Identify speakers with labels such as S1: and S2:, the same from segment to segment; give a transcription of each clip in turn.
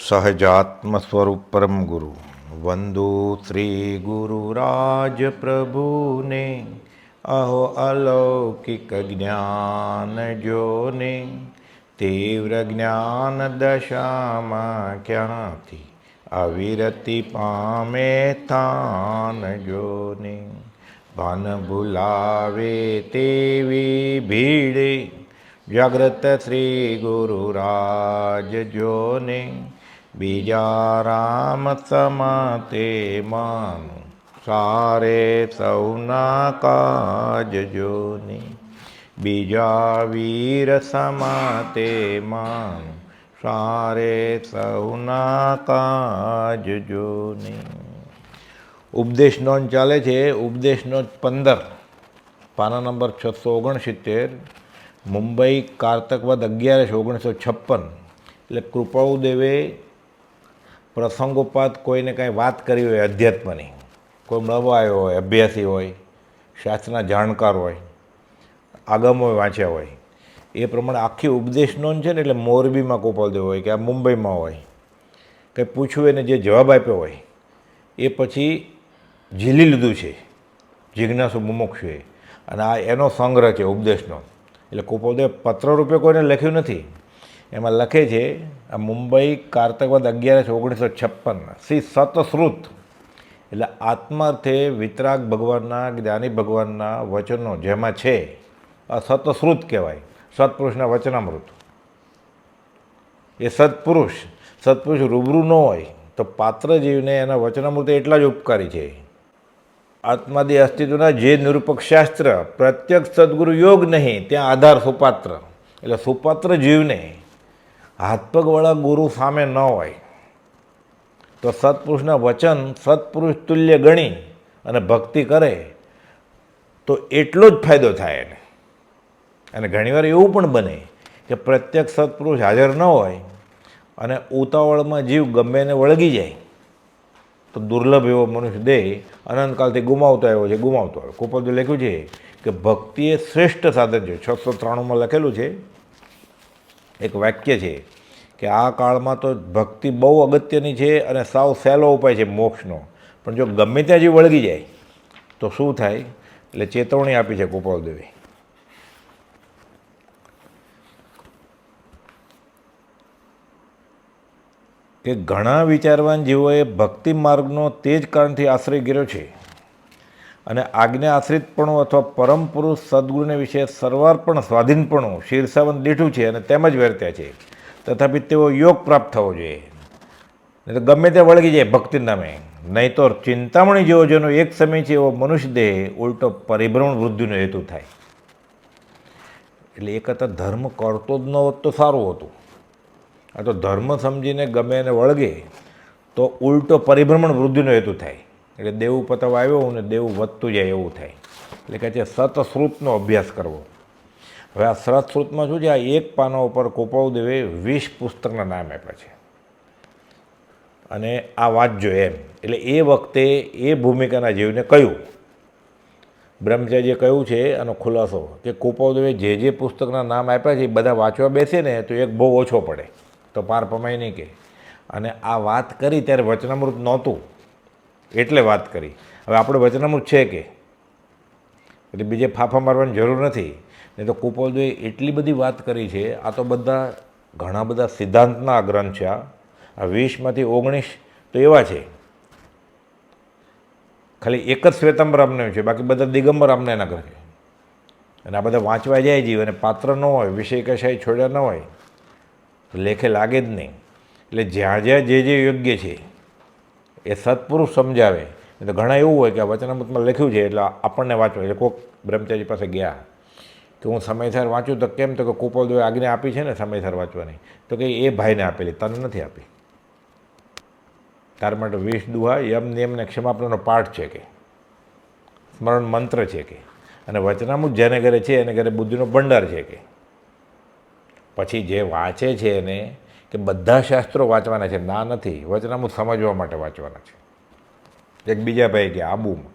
S1: સહજાત્મ સ્વરૂપ પરમ ગુરુ વંદુ શ્રી ગુરુરાજ પ્રભુને અહો અલૌકિક જ્ઞાન જોને તીવ્ર જ્ઞાન દશામાં ક્યાંથી અવિરતિ પામે થાન જોને ભાન ભૂલાવે તેવી ભીડે જાગ્રત શ્રી ગુરુરાજ જોને બીજા રામ સમાતે માનું સારે સૌના કાજ જોને બીજા વીર સમાતે માનું સારે સૌના કાજ જોને. ઉપદેશ નોંધ ચાલે છે. ઉપદેશ નોંધ 15 પાના નંબર 669, મુંબઈ કારતક વદ 11/1956. એટલે કૃપાળુદેવે પ્રસંગોપાત કોઈને કાંઈ વાત કરી હોય અધ્યાત્મની, કોઈ મળવા આવ્યો હોય, અભ્યાસી હોય, શાસ્ત્રના જાણકાર હોય, આગમો વાંચ્યા હોય, એ પ્રમાણે આખી ઉપદેશ નોંધ છે ને, એટલે મોરબીમાં કૃપાળુદેવ હોય કે આ મુંબઈમાં હોય, કંઈ પૂછ્યું એને જે જવાબ આપ્યો હોય એ પછી ઝીલી લીધું છે જિજ્ઞાસુ મુમુક્ષુએ, અને આ એનો સંગ્રહ છે ઉપદેશનો. એટલે કૃપાળુદેવ પત્ર રૂપે કોઈને લખ્યું નથી. એમાં લખે છે આ મુંબઈ કારતક વદ 11/1956 શ્રી સતશ્રુત, એટલે આત્માર્થે વિતરાગ ભગવાનના, જ્ઞાની ભગવાનના વચનો જેમાં છે આ સતશ્રુત કહેવાય. સત્પુરુષના વચનામૃત. એ સત્પુરુષ રૂબરૂ ન હોય તો પાત્ર જીવને એના વચનામૃત એટલા જ ઉપકારી છે. આત્માદિ અસ્તિત્વના જે નિરૂપક શાસ્ત્ર પ્રત્યક્ષ સદગુરુ યોગ નહીં, ત્યાં આધાર સુપાત્ર. એટલે સુપાત્ર જીવને હાથપગવાળા ગુરુ સામે ન હોય તો સત્પુરુષના વચન સત્પુરુષ તુલ્ય ગણી અને ભક્તિ કરે તો એટલો જ ફાયદો થાય એને. અને ઘણીવાર એવું પણ બને કે પ્રત્યક્ષ સત્પુરુષ હાજર ન હોય અને ઉતાવળમાં જીવ ગમે એને વળગી જાય તો દુર્લભ એવો મનુષ્ય દેહ અનંતકાલથી ગુમાવતો આવ્યો છે, ગુમાવતો આવ્યો. કૃપાળુદેવે લખ્યું છે કે ભક્તિ એ શ્રેષ્ઠ સાધન છે. 693માં લખેલું છે, એક વાક્ય છે કે આ કાળમાં તો ભક્તિ બહુ અગત્યની છે અને સાવ સહેલો ઉપાય છે મોક્ષનો, પણ જો ગમે ત્યાં જીવ વળગી જાય તો શું થાય? એટલે ચેતવણી આપી છે કૃપાળુદેવે. કે ઘણા વિચારવાન જીવોએ ભક્તિ માર્ગનો તે જ કારણથી આશ્રય કર્યો છે અને આજ્ઞા આશ્રિતપણું અથવા પરમ પુરુષ સદગુરુને વિશે સર્વાર્પણ સ્વાધીનપણું શીર્ષાવન દીઠું છે અને તેમ જ વર્ત્યા છે. તથાપિ તેઓ યોગ પ્રાપ્ત થવો જોઈએ, નહીં તો ગમે તે વળગી જાય ભક્તિ નામે. નહીં તો ચિંતામણી જેવો જેનો એક સમય છે એવો મનુષ્ય દેહ ઉલટો પરિભ્રમણ વૃદ્ધિનો હેતુ થાય. એટલે એ કરતાં ધર્મ કરતો જ ન હોત તો સારું હતું. આ તો ધર્મ સમજીને ગમે એને વળગે તો ઉલટો પરિભ્રમણ વૃદ્ધિનો હેતુ થાય. એટલે દેવું પતાવવા આવ્યો ને દેવું વધતું જાય એવું થાય. એટલે કહે છે સતશ્રુતનો અભ્યાસ કરવો. હવે આ સતશ્રુતમાં શું છે? આ એક પાના ઉપર કૃપાળુદેવે 20 પુસ્તકના નામ આપ્યા છે અને આ વાંચજો એમ. એટલે એ વખતે એ ભૂમિકાના જીવને કહ્યું, બ્રહ્મચારીએ કહ્યું છે આનો ખુલાસો કે કૃપાળુદેવે જે પુસ્તકના નામ આપ્યા છે એ બધા વાંચવા બેસે ને તો એક બહુ ઓછો પડે તો પાર પમાય નહીં કે. અને આ વાત કરી ત્યારે વચનામૃત નહોતું એટલે વાત કરી. હવે આપણે વચનામૃત છે કે, એટલે બીજે ફાફા મારવાની જરૂર નથી. નહીં તો કૃપાળુદેવે એટલી બધી વાત કરી છે. આ તો બધા ઘણા બધા સિદ્ધાંતના ગ્રંથ છે. આ 20માંથી 19 તો એવા છે, ખાલી એક જ શ્વેતાંબર આમને છે, બાકી બધા દિગંબર આમને એના ગ્રંથ છે. અને આ બધા વાંચવા જાય જીવ અને પાત્ર ન હોય, વિષય કશાય છોડ્યા ન હોય તો લેખે લાગે જ નહીં. એટલે જ્યાં જ્યાં જે યોગ્ય છે એ સત્પુરુષ સમજાવે. તો ઘણા એવું હોય કે આ વચનામૃતમાં લખ્યું છે એટલે આપણને વાંચવા. એટલે કોઈક બ્રહ્મચારી પાસે ગયા કે હું સમયસર વાંચું તો કેમ? તો કે કૃપાળુદેવે આજ્ઞા આપી છે ને સમયસર વાંચવાની. તો કે એ ભાઈને આપેલી, તને નથી આપી. તાર માટે 20 દુહા, યમ નિયમ ને ક્ષમાપણનો પાઠ છે કે સ્મરણ મંત્ર છે કે, અને વચનામૃત જેને ઘરે છે એને ઘરે બુદ્ધિનો ભંડાર છે કે. પછી જે વાંચે છે એને કે બધા શાસ્ત્રો વાંચવાના છે, ના નથી. વચનામૃત સમજવા માટે વાંચવાના છે. એક બીજા ભાઈ કે આબુમાં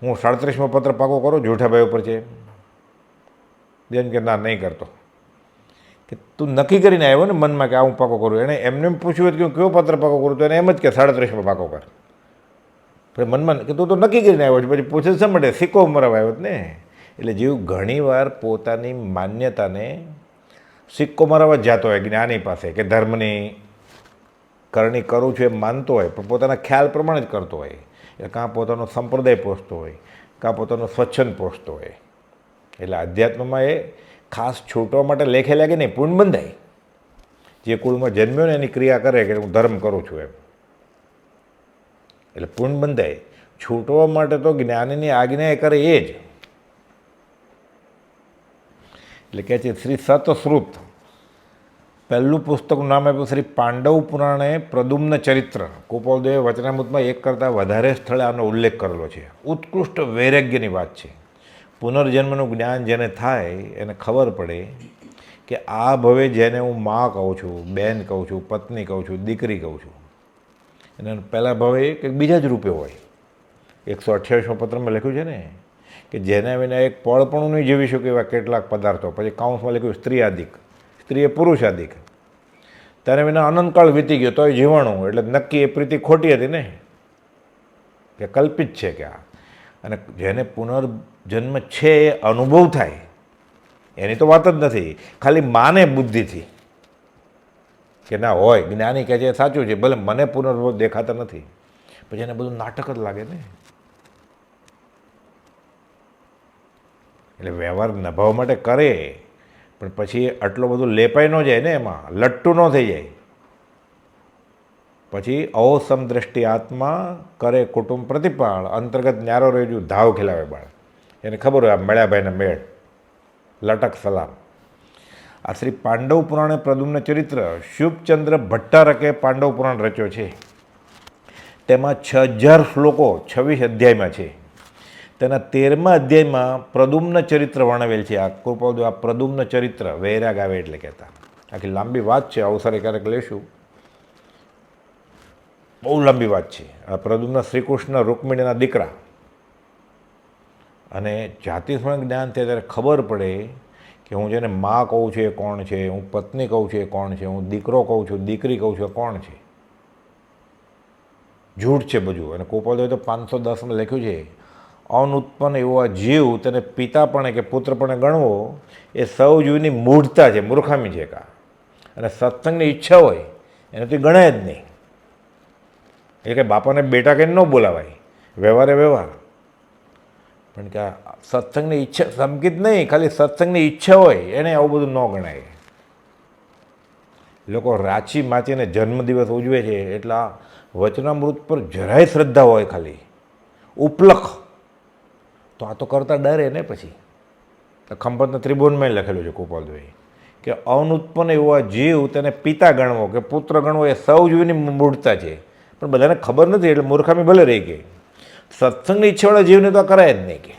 S1: હું 37મો પત્ર પાકો કરું જૂઠાભાઈ ઉપર છે? બેન કે ના નહીં કરતો. કે તું નક્કી કરીને આવ્યો ને મનમાં કે આ હું પાકો કરું. એણે એમને એમ પૂછ્યું કે હું કયો પત્ર પાકો કરું, તો એને એમ જ કે 37માં પાકો કર. પછી મનમાં કે તું તો નક્કી કરીને આવ્યો છે, પછી પૂછે શા માટે સિક્કો મરાવા આવ્યો ને. એટલે જીવ ઘણીવાર પોતાની માન્યતાને સિક્કો મરાવવા જ જાતો હોય જ્ઞાની પાસે, કે ધર્મની કરણી કરું છું એમ માનતો હોય, પણ પોતાના ખ્યાલ પ્રમાણે જ કરતો હોય. એટલે કાં પોતાનો સંપ્રદાય પોષતો હોય, કાં પોતાનો સ્વચ્છંદ પોષતો હોય. એટલે અધ્યાત્મમાં એ ખાસ છૂટવા માટે લેખે લાગે નહીં, પૂર્ણ બંધાય. જે કુળમાં જન્મ્યો ને એની ક્રિયા કરે કે હું ધર્મ કરું છું એમ, એટલે પૂર્ણ બંધાય. છૂટવા માટે તો જ્ઞાનીની આજ્ઞા એ કરે એ જ. એટલે કહે છે શ્રી સતશ્રુત, પહેલું પુસ્તકનું નામ આપ્યું શ્રી પાંડવ પુરાણે પ્રદ્યુમ્ન ચરિત્ર. ગોપાલદેવે વચનામૃતમાં એક કરતાં વધારે સ્થળે આનો ઉલ્લેખ કરેલો છે. ઉત્કૃષ્ટ વૈરાગ્યની વાત છે. પુનર્જન્મનું જ્ઞાન જેને થાય એને ખબર પડે કે આ ભવે જેને હું મા કહું છું, બેન કહું છું, પત્ની કહું છું, દીકરી કહું છું, એને પહેલાં ભવે કંઈક બીજા જ રૂપે હોય. 128માં પત્રમાં લખ્યું છે ને કે જેના વિના એક પળ પણ નહીં જીવી શકે એવા કેટલાક પદાર્થો. પછી કાઉન્સમાં લખ્યું સ્ત્રી આદિક, સ્ત્રી એ પુરુષ આદિક. ત્યારે વિના અનંતકાળ વીતી ગયો તોય જીવાણું. એટલે નક્કી એ પ્રીતિ ખોટી હતી ને, કે કલ્પિત છે કે આ. અને જેને પુનર્જન્મ છે એ અનુભવ થાય એની તો વાત જ નથી, ખાલી માને બુદ્ધિથી કે ના હોય. જ્ઞાની કહે છે સાચું છે, ભલે મને પુનર્ભવ દેખાતા નથી, પછી એને બધું નાટક જ લાગે ને. એટલે વ્યવહાર નભાવ માટે કરે, પણ પછી આટલો બધું લેપાઈ ન જાય ને, એમાં લટ્ટુ ન થઈ જાય. પછી અવસમદ્રષ્ટિ આત્મા કરે કુટુંબ પ્રતિપાળ, અંતર્ગત ન્યારો રેજુ ધાવ ખેલાવે બાળ. એને ખબર હોય આ મળ્યાભાઈને મેળ, લટક સલામ. આ શ્રી પાંડવ પુરાણે પ્રદ્યુમ્ન ચરિત્ર શુભચંદ્ર ભટ્ટારકે પાંડવ પુરાણ રચ્યો છે. તેમાં 6000 શ્લોકો 26 અધ્યાયમાં છે. તેના 13મા અધ્યાયમાં પ્રદ્યુમ્ન ચરિત્ર વર્ણવેલ છે. આ કૃપાદુ આ પ્રદ્યુમ્ન ચરિત્ર વૈરાગ આવે એટલે કહેતા. આખી લાંબી વાત છે, અવસરે ક્યારેક લેશું. બહુ લાંબી વાત છે. આ પ્રદ્યુમ્ન શ્રીકૃષ્ણ રૂકમિણીના દીકરા, અને જાતિસ્મરણ જ્ઞાન થાય ત્યારે ખબર પડે કે હું જેને મા કહું છું એ કોણ છે, હું પત્ની કહું છું એ કોણ છે, હું દીકરો કહું છું, દીકરી કહું છું એ કોણ છે. જૂઠ છે બધું. અને ગોપાલદેવે તો 510માં લખ્યું છે, અનુત્પન્ન એવો જીવ તેને પિતાપણે કે પુત્રપણે ગણવો એ સૌ જીવની મૂઢતા છે, મૂર્ખામી છે કા. અને સત્સંગની ઈચ્છા હોય એને તો ગણાય જ નહીં. એ કે બાપાને બેટા કહીને ન બોલાવાય, વ્યવહારે વ્યવહાર. પણ કે સત્સંગની ઈચ્છા સંકિત નહીં, ખાલી સત્સંગની ઈચ્છા હોય એને આવું બધું ન ગણાય. લોકો રાચી માચીને જન્મદિવસ ઉજવે છે એટલે આ વચનામૃત પર જરાય શ્રદ્ધા હોય, ખાલી ઉપલખ, તો આ તો કરતા ડરે ને. પછી ખંભાતના ત્રિભુવનમાં લખેલું છે ગોપાલદેવે કે અનુત્પન્ન એવો જીવ તેને પિતા ગણવો કે પુત્ર ગણવો એ સૌ જીવની મૂઢતા છે. પણ બધાને ખબર નથી એટલે મૂર્ખામી ભલે રહી ગઈ. સત્સંગની ઈચ્છાવાળા જીવને તો કરાય જ નહીં કે.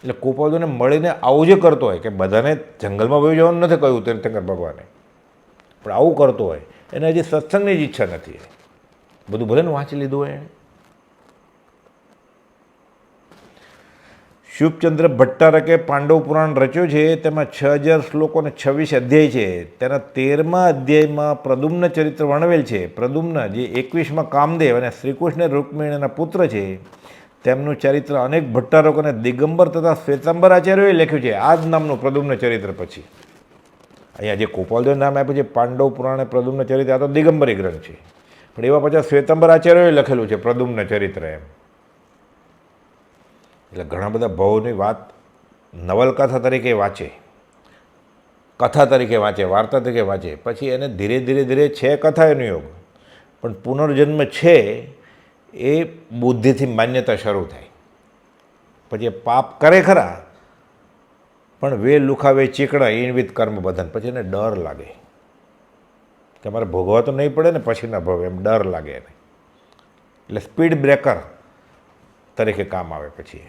S1: એટલે ગોપાલદેવને મળીને આવું જે કરતો હોય, કે બધાને જંગલમાં વહી જવાનું નથી કહ્યું તીર્થંકર ભગવાને, પણ આવું કરતો હોય એને હજી સત્સંગની જ ઈચ્છા નથી. બધું ભલે ને વાંચી લીધું હોય. શુભચંદ્ર ભટ્ટારકે પાંડવ પુરાણ રચ્યો છે. તેમાં 6000 શ્લોકો અને 26 અધ્યાય છે. તેના 13મા અધ્યાયમાં પ્રદ્યુમ્ન ચરિત્ર વર્ણવેલ છે. પ્રદ્યુમ્ન જે 21માં કામદેવ અને શ્રીકૃષ્ણ રૂકમિણીના પુત્ર છે, તેમનું ચરિત્ર અનેક ભટ્ટારકો અને દિગંબર તથા શ્વેતાંબર આચાર્યોએ લખ્યું છે. આ જ નામનું પ્રદ્યુમ્ન ચરિત્ર. પછી અહીંયા જે ગોપાલદેવ નામ આપ્યું છે પાંડવ પુરાણે પ્રદ્યુમ્ન ચરિત્ર, આ તો દિગંબરી ગ્રંથ છે. પણ એવા પછી શ્વેતાંબર આચાર્યોએ લખેલું છે પ્રદ્યુમ્ન ચરિત્ર એમ. એટલે ઘણા બધા ભાવોની વાત નવલકથા તરીકે વાંચે, કથા તરીકે વાંચે, વાર્તા તરીકે વાંચે. પછી એને ધીરે ધીરે ધીરે છે કથા એનો યોગ, પણ પુનર્જન્મ છે એ બુદ્ધિથી માન્યતા શરૂ થાય. પછી એ પાપ કરે ખરા, પણ વે લુખાવે ચીકણા ઇનવિત કર્મ બંધન. પછી એને ડર લાગે કે મારે ભોગવા તો નહીં પડે ને પછી ના ભોગે, એમ ડર લાગે એને. એટલે સ્પીડ બ્રેકર તરીકે કામ આવે. પછી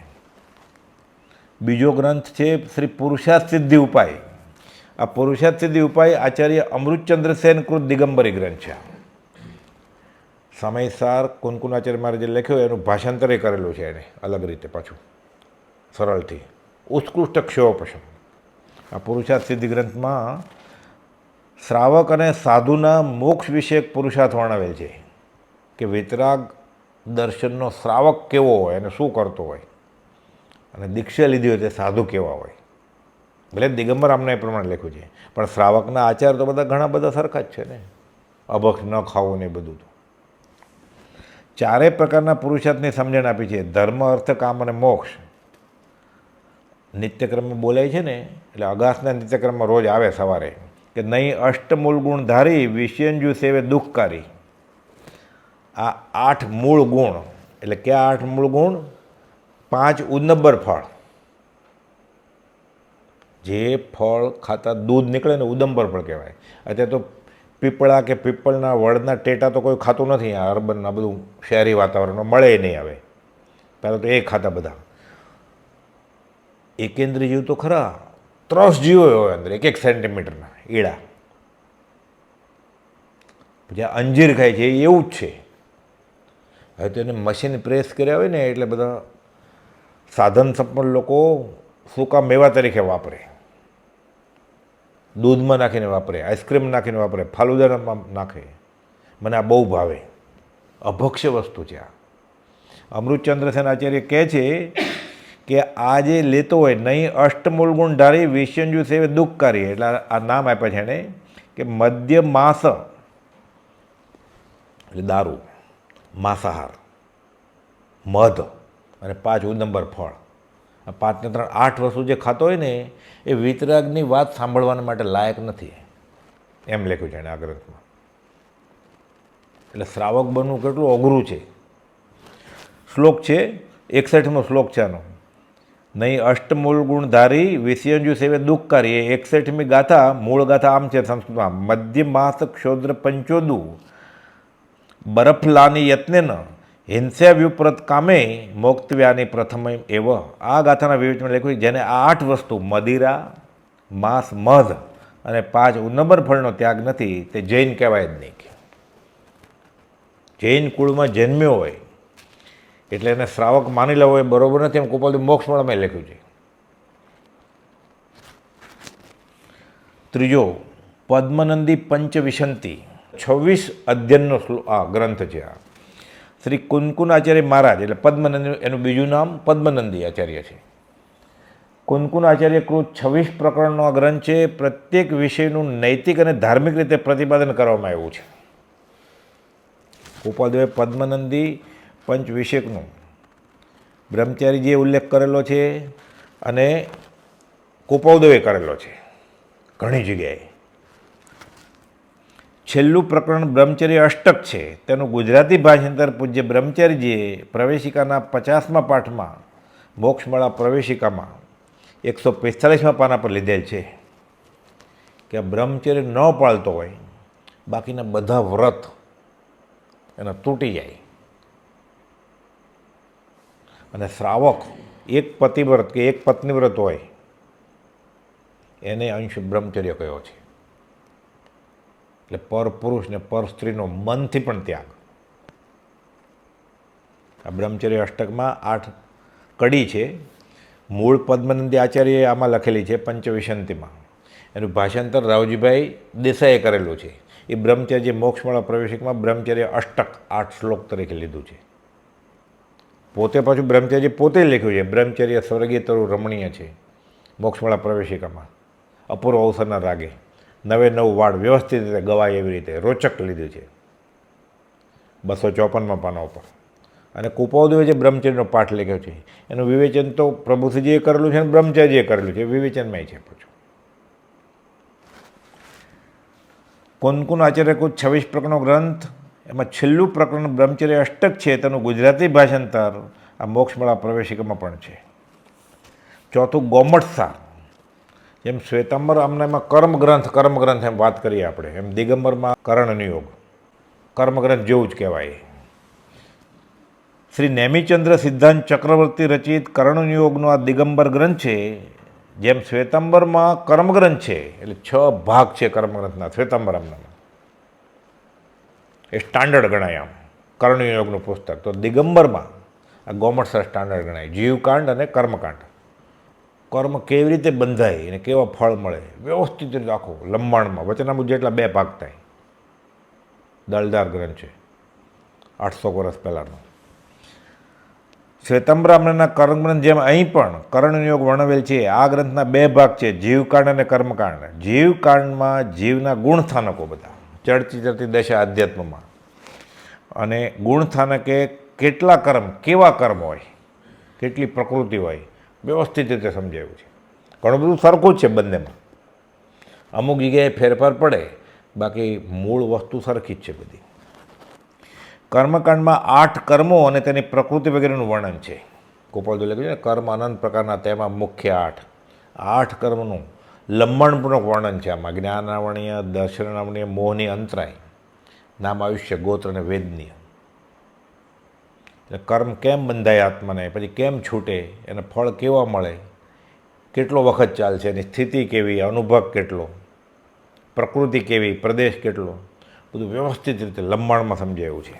S1: બીજો ગ્રંથ છે શ્રી પુરુષાર્થ સિદ્ધિ ઉપાય. આ પુરુષાર્થ સિદ્ધિ ઉપાય આચાર્ય અમૃતચંદ્ર સેન કૃત દિગંબરી ગ્રંથ છે. સમયસાર કુનકુનાચાર્ય મારે જે લખ્યો એનું ભાષાંતરે કરેલું છે એને અલગ રીતે, પાછું સરળથી. ઉત્કૃષ્ટ ક્ષયોપશમ આ પુરુષાર્થ સિદ્ધિ ગ્રંથમાં શ્રાવક અને સાધુના મોક્ષ વિશે એક પુરુષાર્થ વર્ણવેલ છે કે વિતરાગ દર્શનનો શ્રાવક કેવો હોય અને શું કરતો હોય, અને દીક્ષા લીધી હોય તે સાધુ કેવા હોય. ભલે દિગંબર આમને એ પ્રમાણે લખ્યું છે, પણ શ્રાવકના આચાર તો બધા ઘણા બધા સરખા જ છે ને, અભક્ષ ન ખાવું ને એ બધું. તો ચારેય પ્રકારના પુરુષાર્થની સમજણ આપી છે. ધર્મ, અર્થ, કામ અને મોક્ષ નિત્યક્રમમાં બોલાય છે ને, એટલે અગાસના નિત્યક્રમમાં રોજ આવે સવારે કે નહીં અષ્ટમૂળ ગુણ ધારી વિષયંજુ સેવે દુઃખકારી. આ 8 મૂળ ગુણ એટલે કયા 8 મૂળ ગુણ? 5 ઉદનબ્બર ફળ. જે ફળ ખાતા દૂધ નીકળે ને ઉદંબર ફળ કહેવાય. અત્યારે તો પીપળા કે પીપળના વડના ટેટા તો કોઈ ખાતું નથી. આ અર્બનના બધું શહેરી વાતાવરણમાં મળે નહીં આવે. પહેલાં તો એ ખાતા બધા. એકેન્દ્રીય જીવ તો ખરા, 3 જીવો હોય અંદર, 1 સેન્ટીમીટરના ઈડા. પછી આ અંજીર ખાય છે એ એવું જ છે. હવે તો એને મશીન પ્રેસ કર્યા હોય ને એટલે બધા સાધન સંપન્ન લોકો સૂકા મેવા તરીકે વાપરે, દૂધમાં નાખીને વાપરે, આઈસ્ક્રીમ નાખીને વાપરે, ફાલુદામાં નાખે. મને આ બહુ ભાવે. અભક્ષ્ય વસ્તુ છે આ. અમૃતચંદ્ર સેન આચાર્ય કહે છે કે આ જે લેતો હોય નહીં અષ્ટમૂળ ગુણ ધારી વિષયંજુ સેવે દુઃખકારી, એટલે આ નામ આપ્યા છે એણે કે મદ્ય માંસ એટલે દારૂ, માંસાહાર, મધ અને 5 ઉદંબર ફળ, આ 5 ને 3 8 વસ્તુ જે ખાતો હોય ને એ વિતરાગની વાત સાંભળવાના માટે લાયક નથી, એમ લખ્યું છે એણે આ ગ્રંથમાં. એટલે શ્રાવક બનવું કેટલું અઘરું છે. શ્લોક છે 61મો શ્લોક છે આનો. નહીં અષ્ટમૂળ ગુણ ધારી વિષયંજુ સેવે દુઃખકારી. એ 61મી ગાથા, મૂળ ગાથા આમ છે સંસ્કૃતમાં: મધ્ય માસ ક્ષોદ્ર પંચોદુ બરફલાની યત્નેન હિંસ્યા વ્યુપ્રત કામે મોક્તવ્યાની પ્રથમ એવ. આ ગાથાના વિવેચનમાં લખ્યું જેને આ 8 વસ્તુ મદિરા, માંસ, મધ અને 5 ઉદંબર ફળનો ત્યાગ નથી તે જૈન કહેવાય જ નહીં. જૈન કુળમાં જન્મ્યો હોય એટલે એને શ્રાવક માની લેવો એ બરોબર નથી, એમ કુપાલદેવ મોક્ષમાળામાં લખ્યું છે. ત્રીજો પદ્મનંદી પંચવિશંતિ, 26 અધ્યયનનો આ ગ્રંથ છે. આ શ્રી કુનકુન આચાર્ય મહારાજ એટલે પદ્મનંદી, એનું બીજું નામ પદ્મનંદી આચાર્ય છે. કુનકુન આચાર્ય કૃત 26 પ્રકરણનો આ ગ્રંથ છે. પ્રત્યેક વિષયનું નૈતિક અને ધાર્મિક રીતે પ્રતિપાદન કરવામાં આવ્યું છે. કુપાલદેવે પદ્મનંદી પંચવિષયકનો બ્રહ્મચારીજીએ ઉલ્લેખ કરેલો છે અને કુપાલદેવે કરેલો છે ઘણી જગ્યાએ. છેલ્લું પ્રકરણ બ્રહ્મચર્ય અષ્ટક છે. તેનું ગુજરાતી ભાષાંતર પૂજ્ય બ્રહ્મચારીજીએ પ્રવેશિકાના 50મા પાઠમાં મોક્ષમાળા પ્રવેશિકામાં 145મા પાના પર લીધેલ છે કે બ્રહ્મચર્ય ન પાળતો હોય બાકીના બધા વ્રત એના તૂટી જાય. અને શ્રાવક એક પતિવ્રત કે એક પત્નીવ્રત હોય એને અંશ બ્રહ્મચર્ય કયો છે. એટલે પર પુરુષ ને પર સ્ત્રીનો મનથી પણ ત્યાગ. આ બ્રહ્મચર્ય અષ્ટકમાં 8 કડી છે. મૂળ પદ્મનંદી આચાર્યએ આમાં લખેલી છે પંચવિશંતિમાં. એનું ભાષાંતર રાવજીભાઈ દેસાઈએ કરેલું છે. એ બ્રહ્મચર્ય મોક્ષમાળા પ્રવેશિકમાં બ્રહ્મચર્ય અષ્ટક 8 શ્લોક તરીકે લીધું છે. પોતે પાછું બ્રહ્મચર્ય પોતે લખ્યું છે. બ્રહ્મચર્ય સ્વર્ગીય તરુ રમણીય છે. મોક્ષમાળા પ્રવેશિકામાં અપૂર્વ અવસરના રાગે 9 વાડ વ્યવસ્થિત રીતે ગવાય એવી રીતે રોચક લીધું છે 254મા પાના ઉપર. અને કુપાલદેવે જે બ્રહ્મચર્યનો પાઠ લખ્યો છે એનું વિવેચન તો પ્રભુશ્રીજીએ કરેલું છે અને બ્રહ્મચર્યજીએ કરેલું છે. વિવેચનમાં છે. પાછું કુનકુન આચાર્ય કુલ 26 પ્રકરણનો ગ્રંથ, એમાં છેલ્લું પ્રકરણ બ્રહ્મચર્ય અષ્ટક છે. તેનું ગુજરાતી ભાષાંતર આ મોક્ષમાળા પ્રવેશિકામાં પણ છે. ચોથું ગોમઠસાર. જેમ શ્વેતાંબર આમના એમાં કર્મગ્રંથ એમ વાત કરીએ આપણે, એમ દિગંબરમાં કરણનિયોગ કર્મગ્રંથ જેવું જ કહેવાય. શ્રી નેમિચંદ્ર સિદ્ધાંત ચક્રવર્તી રચિત કર્ણનિયોગનો આ દિગંબર ગ્રંથ છે. જેમ શ્વેતાંબરમાં કર્મગ્રંથ છે એટલે 6 ભાગ છે કર્મગ્રંથના શ્વેતાંબર આમનામાં, એ સ્ટાન્ડર્ડ ગણાય આમ કર્ણનિયોગનું પુસ્તક. તો દિગંબરમાં આ ગોમઠસાર સ્ટાન્ડર્ડ ગણાય. જીવકાંડ અને કર્મકાંડ. કર્મ કેવી રીતે બંધાય અને કેવા ફળ મળે વ્યવસ્થિત રીતે આખો લંબાણમાં વચનામૃત જેટલા 2 ભાગ થાય. દળદાર ગ્રંથ છે, 800 વર્ષ પહેલાંનો. શ્વેતામ્બરામણના કર્મગ્રંથ જેમ અહીં પણ કર્ણયોગ વર્ણવેલ છે. આ ગ્રંથના 2 ભાગ છે, જીવકાંડ અને કર્મકાંડ. જીવકાંડમાં જીવના ગુણસ્થાનકો બધા ચડતી ચડતી દશા અધ્યાત્મમાં, અને ગુણસ્થાનકે કેટલા કર્મ, કેવા કર્મ હોય, કેટલી પ્રકૃતિ હોય, વ્યવસ્થિત રીતે સમજાવ્યું છે. ઘણું બધું સરખું જ છે બંનેમાં, અમુક જગ્યાએ ફેરફાર પડે, બાકી મૂળ વસ્તુ સરખી જ છે બધી. કર્મકાંડમાં 8 કર્મો અને તેની પ્રકૃતિ વગેરેનું વર્ણન છે. ગોપાલજી લખ્યું છે ને, કર્મ અનંત પ્રકારના, તેમાં મુખ્ય 8. 8 કર્મનું લંબાણપૂર્વક વર્ણન છે આમાં. જ્ઞાનાવર્ણીય, દર્શનાવર્ણીય, મોહની, અંતરાય, નામ, આયુષ્ય, ગોત્ર અને વેદનીય. એટલે કર્મ કેમ બંધાય આત્માને, પછી કેમ છૂટે, એને ફળ કેવા મળે, કેટલો વખત ચાલશે, એની સ્થિતિ કેવી, અનુભવ કેટલો, પ્રકૃતિ કેવી, પ્રદેશ કેટલો, બધું વ્યવસ્થિત રીતે લંબાણમાં સમજાયું છે.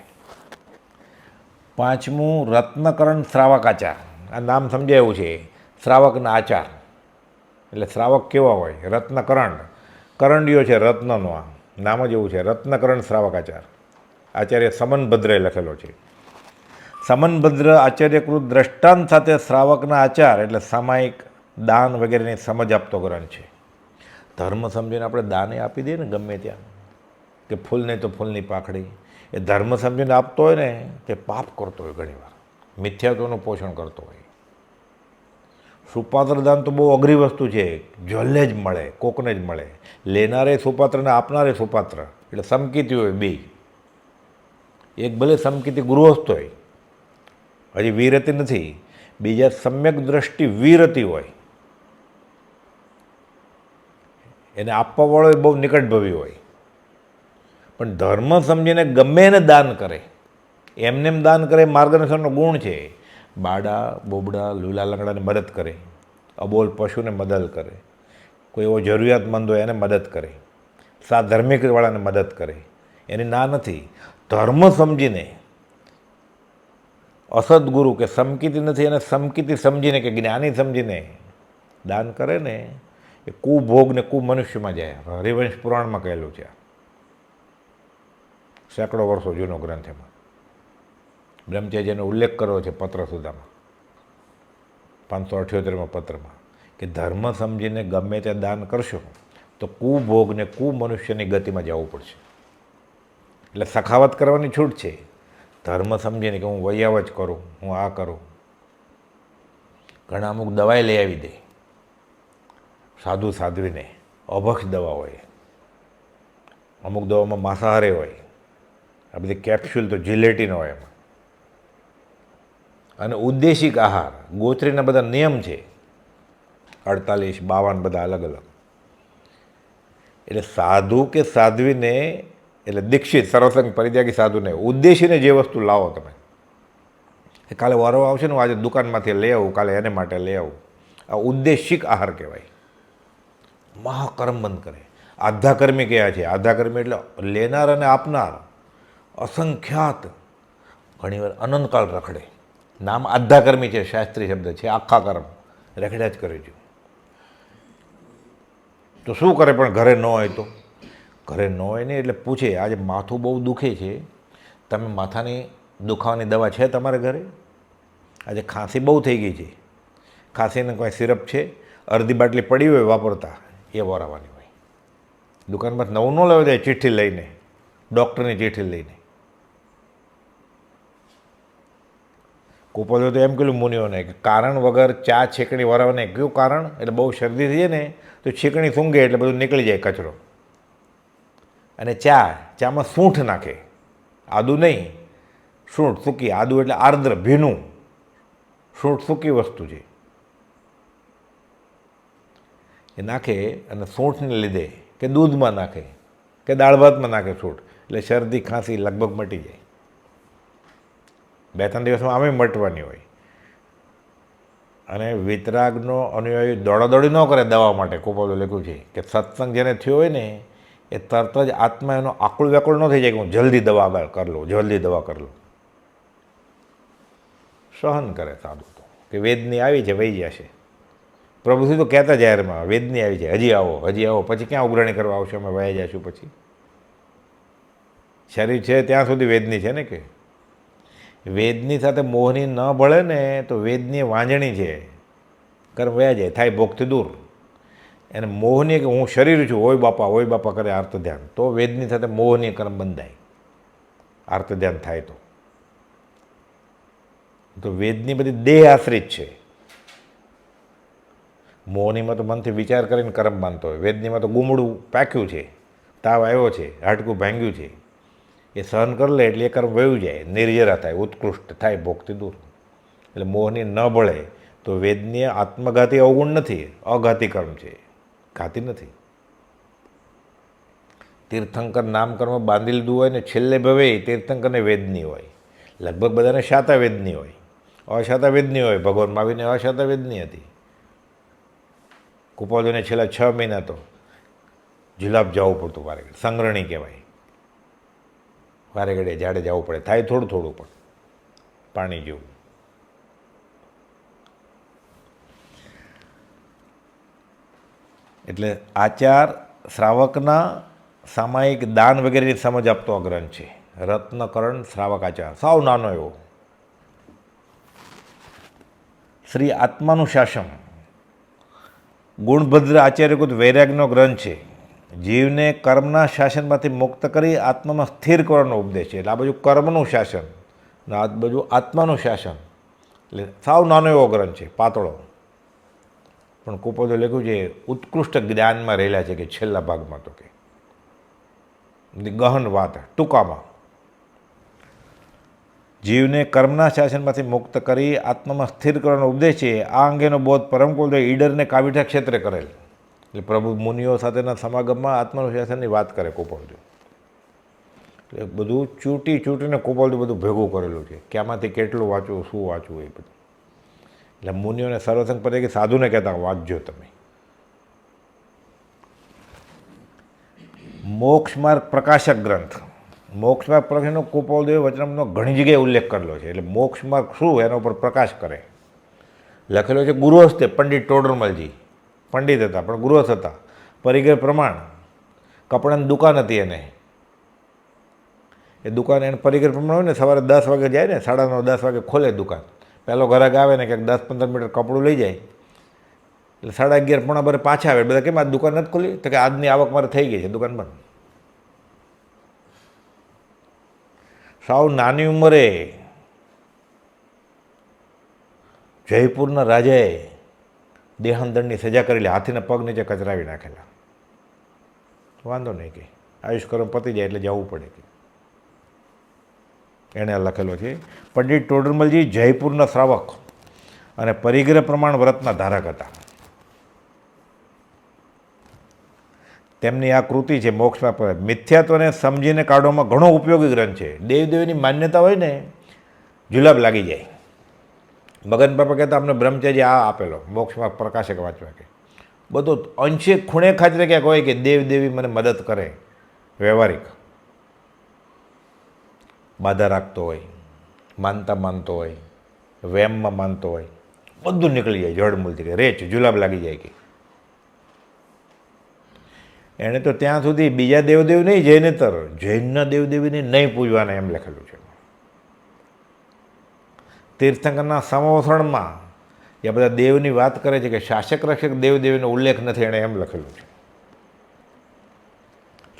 S1: 5મું રત્નકરણ શ્રાવકાચાર. આ નામ સમજાયું છે, શ્રાવકના આચાર એટલે શ્રાવક કેવા હોય. રત્નકરણ, કરંડિયો છે રત્નનો, આ નામ જ એવું છે, રત્નકરણ શ્રાવકાચાર. આચાર્ય સમનભદ્રએ લખેલો છે. સમનભદ્ર આચાર્યકૃત દ્રષ્ટાંત સાથે શ્રાવકના આચાર એટલે સામાયિક દાન વગેરેની સમજ આપતો ગ્રંથ છે. ધર્મ સમજીને આપણે દાને આપી દઈએ ને ગમે ત્યાં, કે ફૂલ નહીં તો ફૂલની પાખડી, એ ધર્મ સમજીને આપતો હોય ને તે પાપ કરતો હોય, ઘણીવાર મિથ્યાત્વનું પોષણ કરતો હોય. સુપાત્ર દાન તો બહુ અઘરી વસ્તુ છે, જલ્લે જ મળે, કોકને જ મળે. લેનારે સુપાત્ર ને આપનારે સુપાત્ર એટલે સમકીતી હોય બે. એક ભલે સમકીતી ગૃહસ્થ હોય, હજી વીરતિ નથી, બીજા સમ્યક દ્રષ્ટિ વીરતિ હોય, એને આપવાવાળો બહુ નિકટભવી હોય. પણ ધર્મ સમજીને ગમે એને દાન કરે, એમને એમ દાન કરે, માર્ગદર્શનનો ગુણ છે. બાડા બોબડા લૂલા લંગડાને મદદ કરે, અબોલ પશુને મદદ કરે, કોઈ એવો જરૂરિયાતમંદ હોય એને મદદ કરે, સાધર્મિકવાળાને મદદ કરે, એની ના નથી. ધર્મ સમજીને અસદગુરુ કે સમકીતી નથી, એને સમકીતી સમજીને કે જ્ઞાની સમજીને દાન કરે ને, એ કુભોગ ને કુમનુષ્યમાં જાય. હરિવંશ પુરાણમાં કહેલું છે, સેંકડો વર્ષો જૂનો ગ્રંથ. એમાં બ્રહ્મચારીજીનો ઉલ્લેખ કર્યો છે પત્ર સુધામાં, 578માં પત્રમાં, કે ધર્મ સમજીને ગમે તે દાન કરશો તો કુભોગ ને કુમનુષ્યની ગતિમાં જવું પડશે. એટલે સખાવત કરવાની છૂટ છે, ધર્મ સમજીને કે હું વૈયાવ જ કરું, હું આ કરું. ઘણા અમુક દવાઈ લઈ આવી દે સાધુ સાધ્વીને, અભક્ષ દવા હોય, અમુક દવામાં માંસાહારે હોય, આ બધી કેપ્સ્યુલ તો જિલેટીન હોય એમાં. અને ઉદ્દેશિક આહાર, ગોત્રીના બધા નિયમ છે, 48, 52 બધા અલગ અલગ. એટલે સાધુ કે સાધ્વીને, એટલે દીક્ષિત સર્વસંગ પરિત્યાગી સાધુને ઉદ્દેશીને જે વસ્તુ લાવો તમે, એ કાલે વારો આવશે ને, હું આજે દુકાનમાંથી લઈ આવું, કાલે એને માટે લઈ આવું, આ ઉદ્દેશિક આહાર કહેવાય. મહાકર્મ બંધ કરે. આધ્યાકર્મી કયા છે? આધ્યાકર્મી એટલે લેનાર અને આપનાર અસંખ્યાત, ઘણીવાર અનંતકાળ રખડે. નામ આધ્યાકર્મી છે, શાસ્ત્રી શબ્દ છે. આખા કર્મ રખડ્યા જ કરે છે. તો શું કરે? પણ ઘરે ન હોય તો, ઘરે ન હોય નહીં એટલે પૂછે, આજે માથું બહુ દુખે છે, તમે માથાની દુખાવાની દવા છે તમારા ઘરે? આજે ખાંસી બહુ થઈ ગઈ છે, ખાંસીને કોઈ સિરપ છે? અડધી બાટલી પડી હોય વાપરતા, એ વરાવવાની હોય. દુકાનમાં નવું ન લેવા જાય, ચિઠ્ઠી લઈને, ડૉક્ટરની ચિઠ્ઠી લઈને. કુપોલો તો એમ કહ્યું મુનિઓને કે કારણ વગર ચા છીકણી વરાવને. કયું કારણ? એટલે બહુ શરદી થઈ જાય ને તો છીકણી સૂંઘે એટલે બધું નીકળી જાય કચરો. અને ચામાં સૂંઠ નાખે, આદું નહીં, સૂંઠ સૂકી. આદું એટલે આર્દ્ર ભીનું, સૂંઠ સૂકી વસ્તુ છે, એ નાખે. અને સૂંઠને લીધે કે દૂધમાં નાખે કે દાળ ભાતમાં નાખે સૂંઠ, એટલે શરદી ખાંસી લગભગ મટી જાય. 2-3 દિવસમાં આમે મટવાની હોય. અને વિતરાગનો અનુયાયી દોડાદોડી ન કરે દવા માટે. કુપોલો લખ્યું છે કે સત્સંગ જેને થયો હોય ને, એ તરત જ આત્મા એનો આકુળ વ્યાકુળ ન થઈ જાય કે હું જલ્દી દવા કરી લઉં, જલ્દી દવા કરી લઉં. સહન કરે સાધુ તો, કે વેદની આવી છે, વહી જશે, પ્રભુથી તો કહેતા જાહેરમાં વેદની આવી જાય, હજી આવો, હજી આવો, પછી ક્યાં ઉઘરાણી કરવા આવશે, અમે વયા જઈશું. પછી શરીર છે ત્યાં સુધી વેદની છે ને, કે વેદની સાથે મોહની ન ભળે ને તો વેદની વાંજણી છે, કર્મ વયા જાય, થાય ભોગથી દૂર. એને મોહની કે હું શરીર છું, ઓય બાપા કરે આર્ત ધ્યાન, તો વેદની સાથે મોહની કર્મ બંધાય, આર્ત ધ્યાન થાય. તો વેદની બધી દેહ આશ્રિત છે. મોહનીમાં તો મનથી વિચાર કરીને કર્મ બાંધતો હોય, વેદનીમાં તો ગુમડું પાક્યું છે, તાવ આવ્યો છે, હાડકું ભાંગ્યું છે, એ સહન કરી લે એટલે એ કર્મ વયું જાય, નિર્જરા થાય, ઉત્કૃષ્ટ થાય, ભોગથી દૂર. એટલે મોહની ન બળે તો વેદનીય આત્મઘાતી અવગુણ નથી, અઘાતી કર્મ છે, ઘાતી નથી. તીર્થંકર નામકર્મ બાંધી લીધું હોય ને છેલ્લે ભવે તીર્થંકરને વેદની હોય, લગભગ બધાને શાતા વેદની હોય, અશાતા વેદની હોય. ભગવાન મહાવીરને અશાતા વેદની હતી. કુપાદોને છેલ્લા 6 મહિના તો જુલાબ જવું પડતું, વારે ઘડે સંગ્રહણી કહેવાય, વારે ઘડે ઝાડે જવું પડે, થાય થોડું થોડું પણ પાણી જેવું. એટલે આચાર શ્રાવકના સામાયિક દાન વગેરેની સમજ આપતો આ ગ્રંથ છે. રત્નકરણ શ્રાવકાચાર, સાવ નાનો એવો. શ્રી આત્માનું શાસન, ગુણભદ્ર આચાર્યકૃત વૈરાગ્યનો ગ્રંથ છે. જીવને કર્મના શાસનમાંથી મુક્ત કરી આત્મામાં સ્થિર કરવાનો ઉપદેશ છે. એટલે આ બાજુ કર્મનું શાસન ને આ બાજુ આત્માનું શાસન, એટલે સાવ નાનો એવો ગ્રંથ છે, પાતળો. પણ કુપોદે લખ્યું છે, ઉત્કૃષ્ટ જ્ઞાનમાં રહેલા છે, કે છેલ્લા ભાગમાં તો કે ગહન વાત. ટૂંકામાં જીવને કર્મના શાસનમાંથી મુક્ત કરી આત્મામાં સ્થિર કરવાનો ઉપદેશ છે. આ અંગેનો બોધ પરમ કુલદેવ ઈડરને કાવીઠા ક્ષેત્રે કરેલ. એટલે પ્રભુ મુનિઓ સાથેના સમાગમમાં આત્માનુશાસનની વાત કરે કુપોલદેવ. એટલે બધું ચૂંટીને કુપોલદેવ બધું ભેગું કરેલું છે, કે આમાંથી કેટલું વાંચવું, શું વાંચવું, એ બધું. એટલે મુનિઓને સર્વસંગ પર્યાયી સાધુને કહેતા વાંચજો તમે. મોક્ષ માર્ગ પ્રકાશક ગ્રંથ, મોક્ષ માર્ગ પ્રકાશનો કુપોલદેવે વચનામૃતનો ઘણી જગ્યાએ ઉલ્લેખ કરેલો છે. એટલે મોક્ષ માર્ગ શું એના ઉપર પ્રકાશ કરે. લખેલો છે ગુરુહસ્તે, પંડિત ટોડરમલજી પંડિત હતા પણ ગૃહસ્થ હતા. પરિગ્રહ પ્રમાણ, કપડાની દુકાન હતી એને. એ દુકાન એને પરિગ્રહ પ્રમાણ હોય ને, સવારે 10 વાગે જાય ને, 9:30 10 વાગે ખોલે દુકાન. પહેલો ગ્રાહક આવે ને ક્યાંક 10-15 મીટર કપડું લઈ જાય, એટલે 11:30 પોણા 12 પાછા આવે. બધા કેમ આ દુકાન નથી ખોલી? તો કે આજની આવક મારે થઈ ગઈ છે, દુકાન બંધ. સાવ નાની ઉંમરે જયપુરના રાજાએ દેહાંતદંડની સજા કરેલી, હાથીના પગ નીચે કચરાવી નાખેલા. વાંધો નહીં કે આયુષ્કર્મ પતી જાય એટલે જવું પડે કે એણે લખેલો છે. પંડિત ટોડરમલજી જયપુરના શ્રાવક અને પરિગ્રહ પ્રમાણ વ્રતના ધારક હતા. તેમની આ કૃતિ છે મોક્ષમાં મિથ્યાત્વને સમજીને કાઢવામાં ઘણો ઉપયોગી ગ્રંથ છે. દેવદેવીની માન્યતા હોય ને, જુલાબ લાગી જાય. મગન બાપા કહેતા અમને બ્રહ્મચારી આ આપેલો મોક્ષમાં પ્રકાશક વાંચવા, કે બધું અંશે ખૂણે ખાચરે ક્યાંક હોય કે દેવદેવી મને મદદ કરે. વ્યવહારિક બાધા રાખતો હોય, માનતો હોય, વેમમાં માનતો હોય, બધું નીકળી જાય જળમૂળથી, કે રેચ જુલાબ લાગી જાય. કે એણે તો ત્યાં સુધી બીજા દેવદેવ નહીં, જૈનેતર જૈનના દેવદેવીને નહીં પૂજવાના એમ લખેલું છે. તીર્થંકરના સમવસણમાં એ બધા દેવની વાત કરે છે, કે શાસક રક્ષક દેવદેવીનો ઉલ્લેખ નથી, એણે એમ લખેલું છે.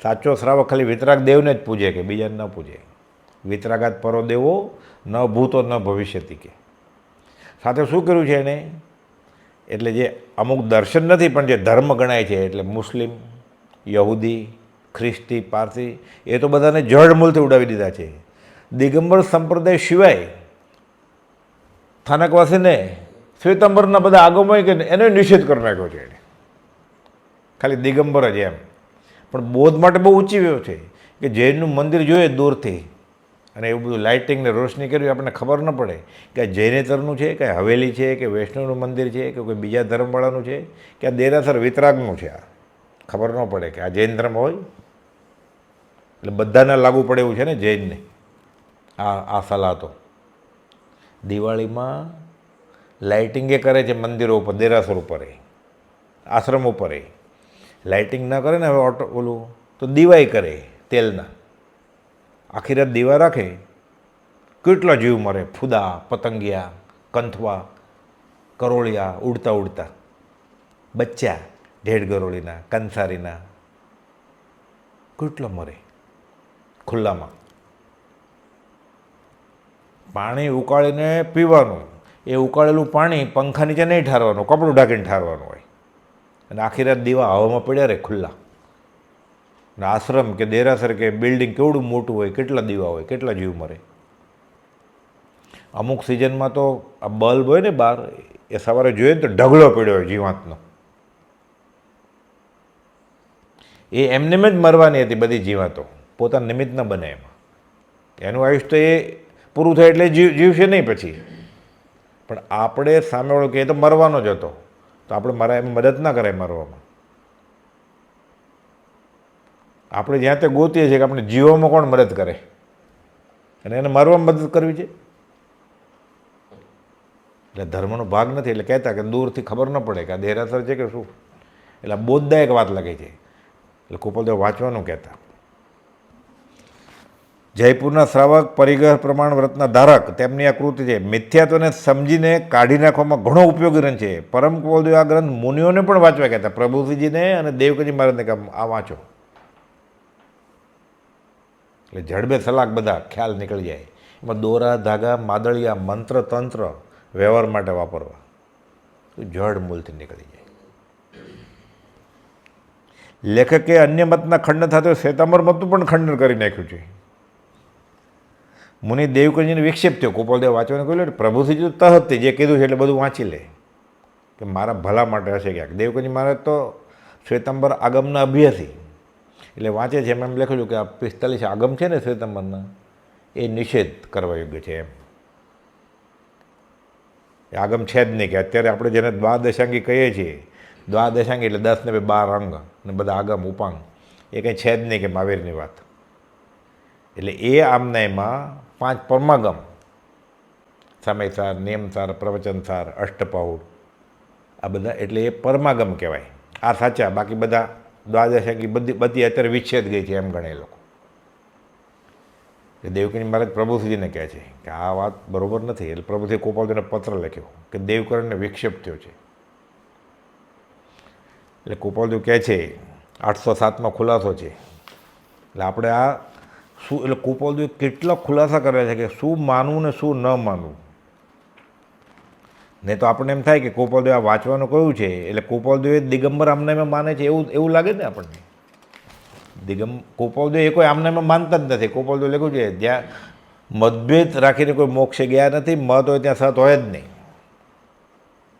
S1: સાચો શ્રાવક ખાલી વિતરાગ દેવને જ પૂજે, કે બીજાને ન પૂજે. વિતરાગાત પરો દેવો ન ભૂતો ન ભવિષ્યતિ. કે સાથે શું કર્યું છે એણે? એટલે જે અમુક દર્શન નથી પણ જે ધર્મ ગણાય છે, એટલે મુસ્લિમ, યહૂદી, ખ્રિસ્તી, પારસી, એ તો બધાને જળમૂળથી ઉડાવી દીધા છે. દિગંબર સંપ્રદાય સિવાય સ્થાનકવાસીને શ્વેતાંબરના બધા આગમો કે એનો નિષેધ કરી નાખ્યો છે એણે. ખાલી દિગંબર જ એમ. પણ બૌદ્ધ માટે બહુ ઊંચી વ્યવ છે, કે જૈનનું મંદિર જોઈએ દૂરથી અને એવું બધું લાઇટિંગ ને રોશની કર્યું, આપણને ખબર ન પડે કે આ જૈનેતરનું છે, કે હવેલી છે, કે વૈષ્ણવનું મંદિર છે, કે કોઈ બીજા ધર્મવાળાનું છે, કે આ દેરાસર વિતરાગનું છે. આ ખબર ન પડે કે આ જૈન ધર્મ હોય. એટલે બધાને લાગુ પડે એવું છે ને જૈનને આ સલાહ. તો દિવાળીમાં લાઇટિંગે કરે છે મંદિરો ઉપર, દેરાસર ઉપર. આશ્રમ ઉપર લાઇટિંગ ના કરે ને હવે ઓટો ઓલું તો દીવાય કરે તેલના, આખી રાત દીવા રાખે, કેટલા જીવ મરે, ફૂદા, પતંગિયા, કંથવા, કરોળિયા, ઉડતા ઉડતા બચ્ચા, ઢેડ ગરોળીના, કંસારીના, કેટલા મરે ખુલ્લામાં. પાણી ઉકાળીને પીવાનું, એ ઉકાળેલું પાણી પંખા નીચે નહીં ઠારવાનું, કપડું ઢાંકીને ઠારવાનું હોય, અને આખી રાત દીવા હવામાં પડ્યા રહે ખુલ્લા. અને આશ્રમ કે દેરાસર કે બિલ્ડિંગ કેવડું મોટું હોય, કેટલા દીવા હોય, કેટલા જીવ મરે. અમુક સિઝનમાં તો આ બલ્બ હોય ને બહાર, એ સવારે જોઈએ ને તો ઢગલો પડ્યો હોય જીવાતનો. એ એમને જ મરવાની હતી બધી જીવાતો, પોતાના નિમિત્ત ન બને એમાં. એનું આયુષ્ય તો એ પૂરું થાય એટલે જીવશે નહીં પછી. પણ આપણે સામેવાળો કહે તો મરવાનો જ હતો, તો આપણે મરાય એમ મદદ ના કરાય મરવામાં. આપણે જ્યાં તે ગોતીએ છીએ કે આપણે જીવવામાં કોણ મદદ કરે, અને એને મરવામાં મદદ કરવી છે. એટલે ધર્મનો ભાગ નથી. એટલે કહેતા કે દૂરથી ખબર ન પડે કે આ દેરાસર છે કે શું. એટલે આ બોધદાયક વાત લાગે છે. એટલે કૃપાલદેવ વાંચવાનું કહેતા. જયપુરના શ્રાવક પરિગ્રહ પ્રમાણ વ્રતના ધારક તેમની આ કૃતિ છે. મિથ્યાત્વને સમજીને કાઢી નાખવામાં ઘણો ઉપયોગી ગ્રંથ છે. પરમ કૃપાલદેવ આ ગ્રંથ મુનિઓને પણ વાંચવા કહેતા, પ્રભુજીને અને દેવકજી મહારાજને કે આ વાંચો. એટલે જડબે સલાક બધા ખ્યાલ નીકળી જાય. એમાં દોરા, ધાગા, માદળિયા, મંત્ર, તંત્ર વ્યવહાર માટે વાપરવા, જડ મૂળથી નીકળી જાય. લેખકે અન્ય મતના ખંડન થતો શ્વેતાંબર મતનું પણ ખંડન કરી નાખ્યું છે. મુનિ દેવકજીને વિક્ષેપ થયો. કૃપાલદેવ વાંચવાને કહ્યું, પ્રભુજી તો તહત જે કીધું છે એટલે બધું વાંચી લે, કે મારા ભલા માટે હશે ક્યાંક. દેવકજી મહારાજ તો શ્વેતાંબર આગમના અભ્યાસી, એટલે વાંચે છે. એમ લખેલું કે આ 45 આગમ છે ને શ્વેતાંબરના, એ નિષેધ કરવા યોગ્ય છે. એમ એ આગમ છે જ નહીં. કે અત્યારે આપણે જેને દ્વાદશાંગી કહીએ છીએ, દ્વાદશાંગી એટલે 10 ને 12 અંગ ને બધા આગમ ઉપાંગ, એ કંઈ છે જ નહીં કે મહાવીરની વાત. એટલે એ આમના એમાં 5 પરમાગમ, સમયસાર, નિયમસાર, પ્રવચનસાર, અષ્ટપૌઢ, આ બધા એટલે એ પરમાગમ કહેવાય. આ સાચા, બાકી બધા દ્વાદશાંગી બધી અત્યારે વિચ્છેદ ગઈ છે એમ ગણે લોકો. એ દેવકજી મહારાજ પ્રભુજીને કહે છે કે આ વાત બરાબર નથી. એટલે પ્રભુજીએ કૃપાલદેવને પત્ર લખ્યો કે દેવકરણને વિક્ષેપ થયો છે. એટલે કૃપાલદેવ કહે છે 807માં ખુલાસો છે. એટલે આપણે આ શું, એટલે કૃપાલદેવ કેટલા ખુલાસા કર્યા છે કે શું માનવું ને શું ન માનવું. નહીં તો આપણને એમ થાય કે કૃપાલદેવ આ વાંચવાનું કયું છે, એટલે કૃપાલદેવ દિગંબર આમનામાં માને છે એવું લાગે ને આપણને. કૃપાલદેવ એ કોઈ આમનામાં માનતા જ નથી. કૃપાલદેવ લખ્યું છે જ્યાં મતભેદ રાખીને કોઈ મોક્ષે ગયા નથી, મત હોય ત્યાં સત હોય જ નહીં.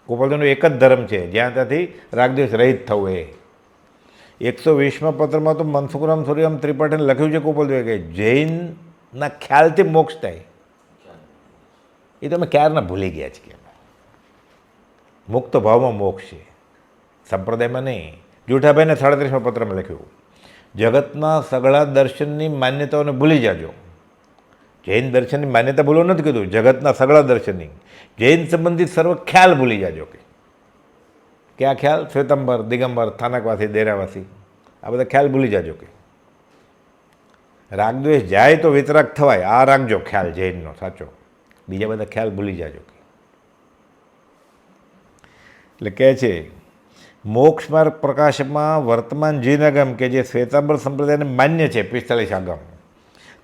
S1: કૃપાલદેવનો એક જ ધર્મ છે જ્યાં ત્યાંથી રાગદ્વેષ રહિત થવું. એ 120માં પત્રમાં તો મનસુખરામ સૂર્યરામ ત્રિપાઠીને લખ્યું છે કૃપાલદેવે કે જૈનના ખ્યાલથી મોક્ષ થાય. એ તમે ક્યારના ભૂલી ગયા છે કે મુક્ત ભાવમાં મોક્ષ છે, સંપ્રદાયમાં નહીં. જૂઠાભાઈને 37માં પત્રમાં લખ્યું જગતના સગળા દર્શનની માન્યતાઓને ભૂલી જાજો. જૈન દર્શનની માન્યતા ભૂલો નથી કીધું, જગતના સગળા દર્શનની, જૈન સંબંધિત સર્વ ખ્યાલ ભૂલી જાજો. કે આ ખ્યાલ શ્વેતાંબર, દિગંબર, સ્થાનકવાસી, દેરાવાસી, આ બધા ખ્યાલ ભૂલી જાજો. કે રાગદ્વેષ જાય તો વિતરાગ થવાય, આ રાખજો ખ્યાલ જૈનનો સાચો, બીજા બધા ખ્યાલ ભૂલી જાજો. એટલે કહે છે મોક્ષ માર્ગ પ્રકાશમાં વર્તમાન જીન આગમ કે જે શ્વેતાંબર સંપ્રદાયને માન્ય છે 45 આગમ,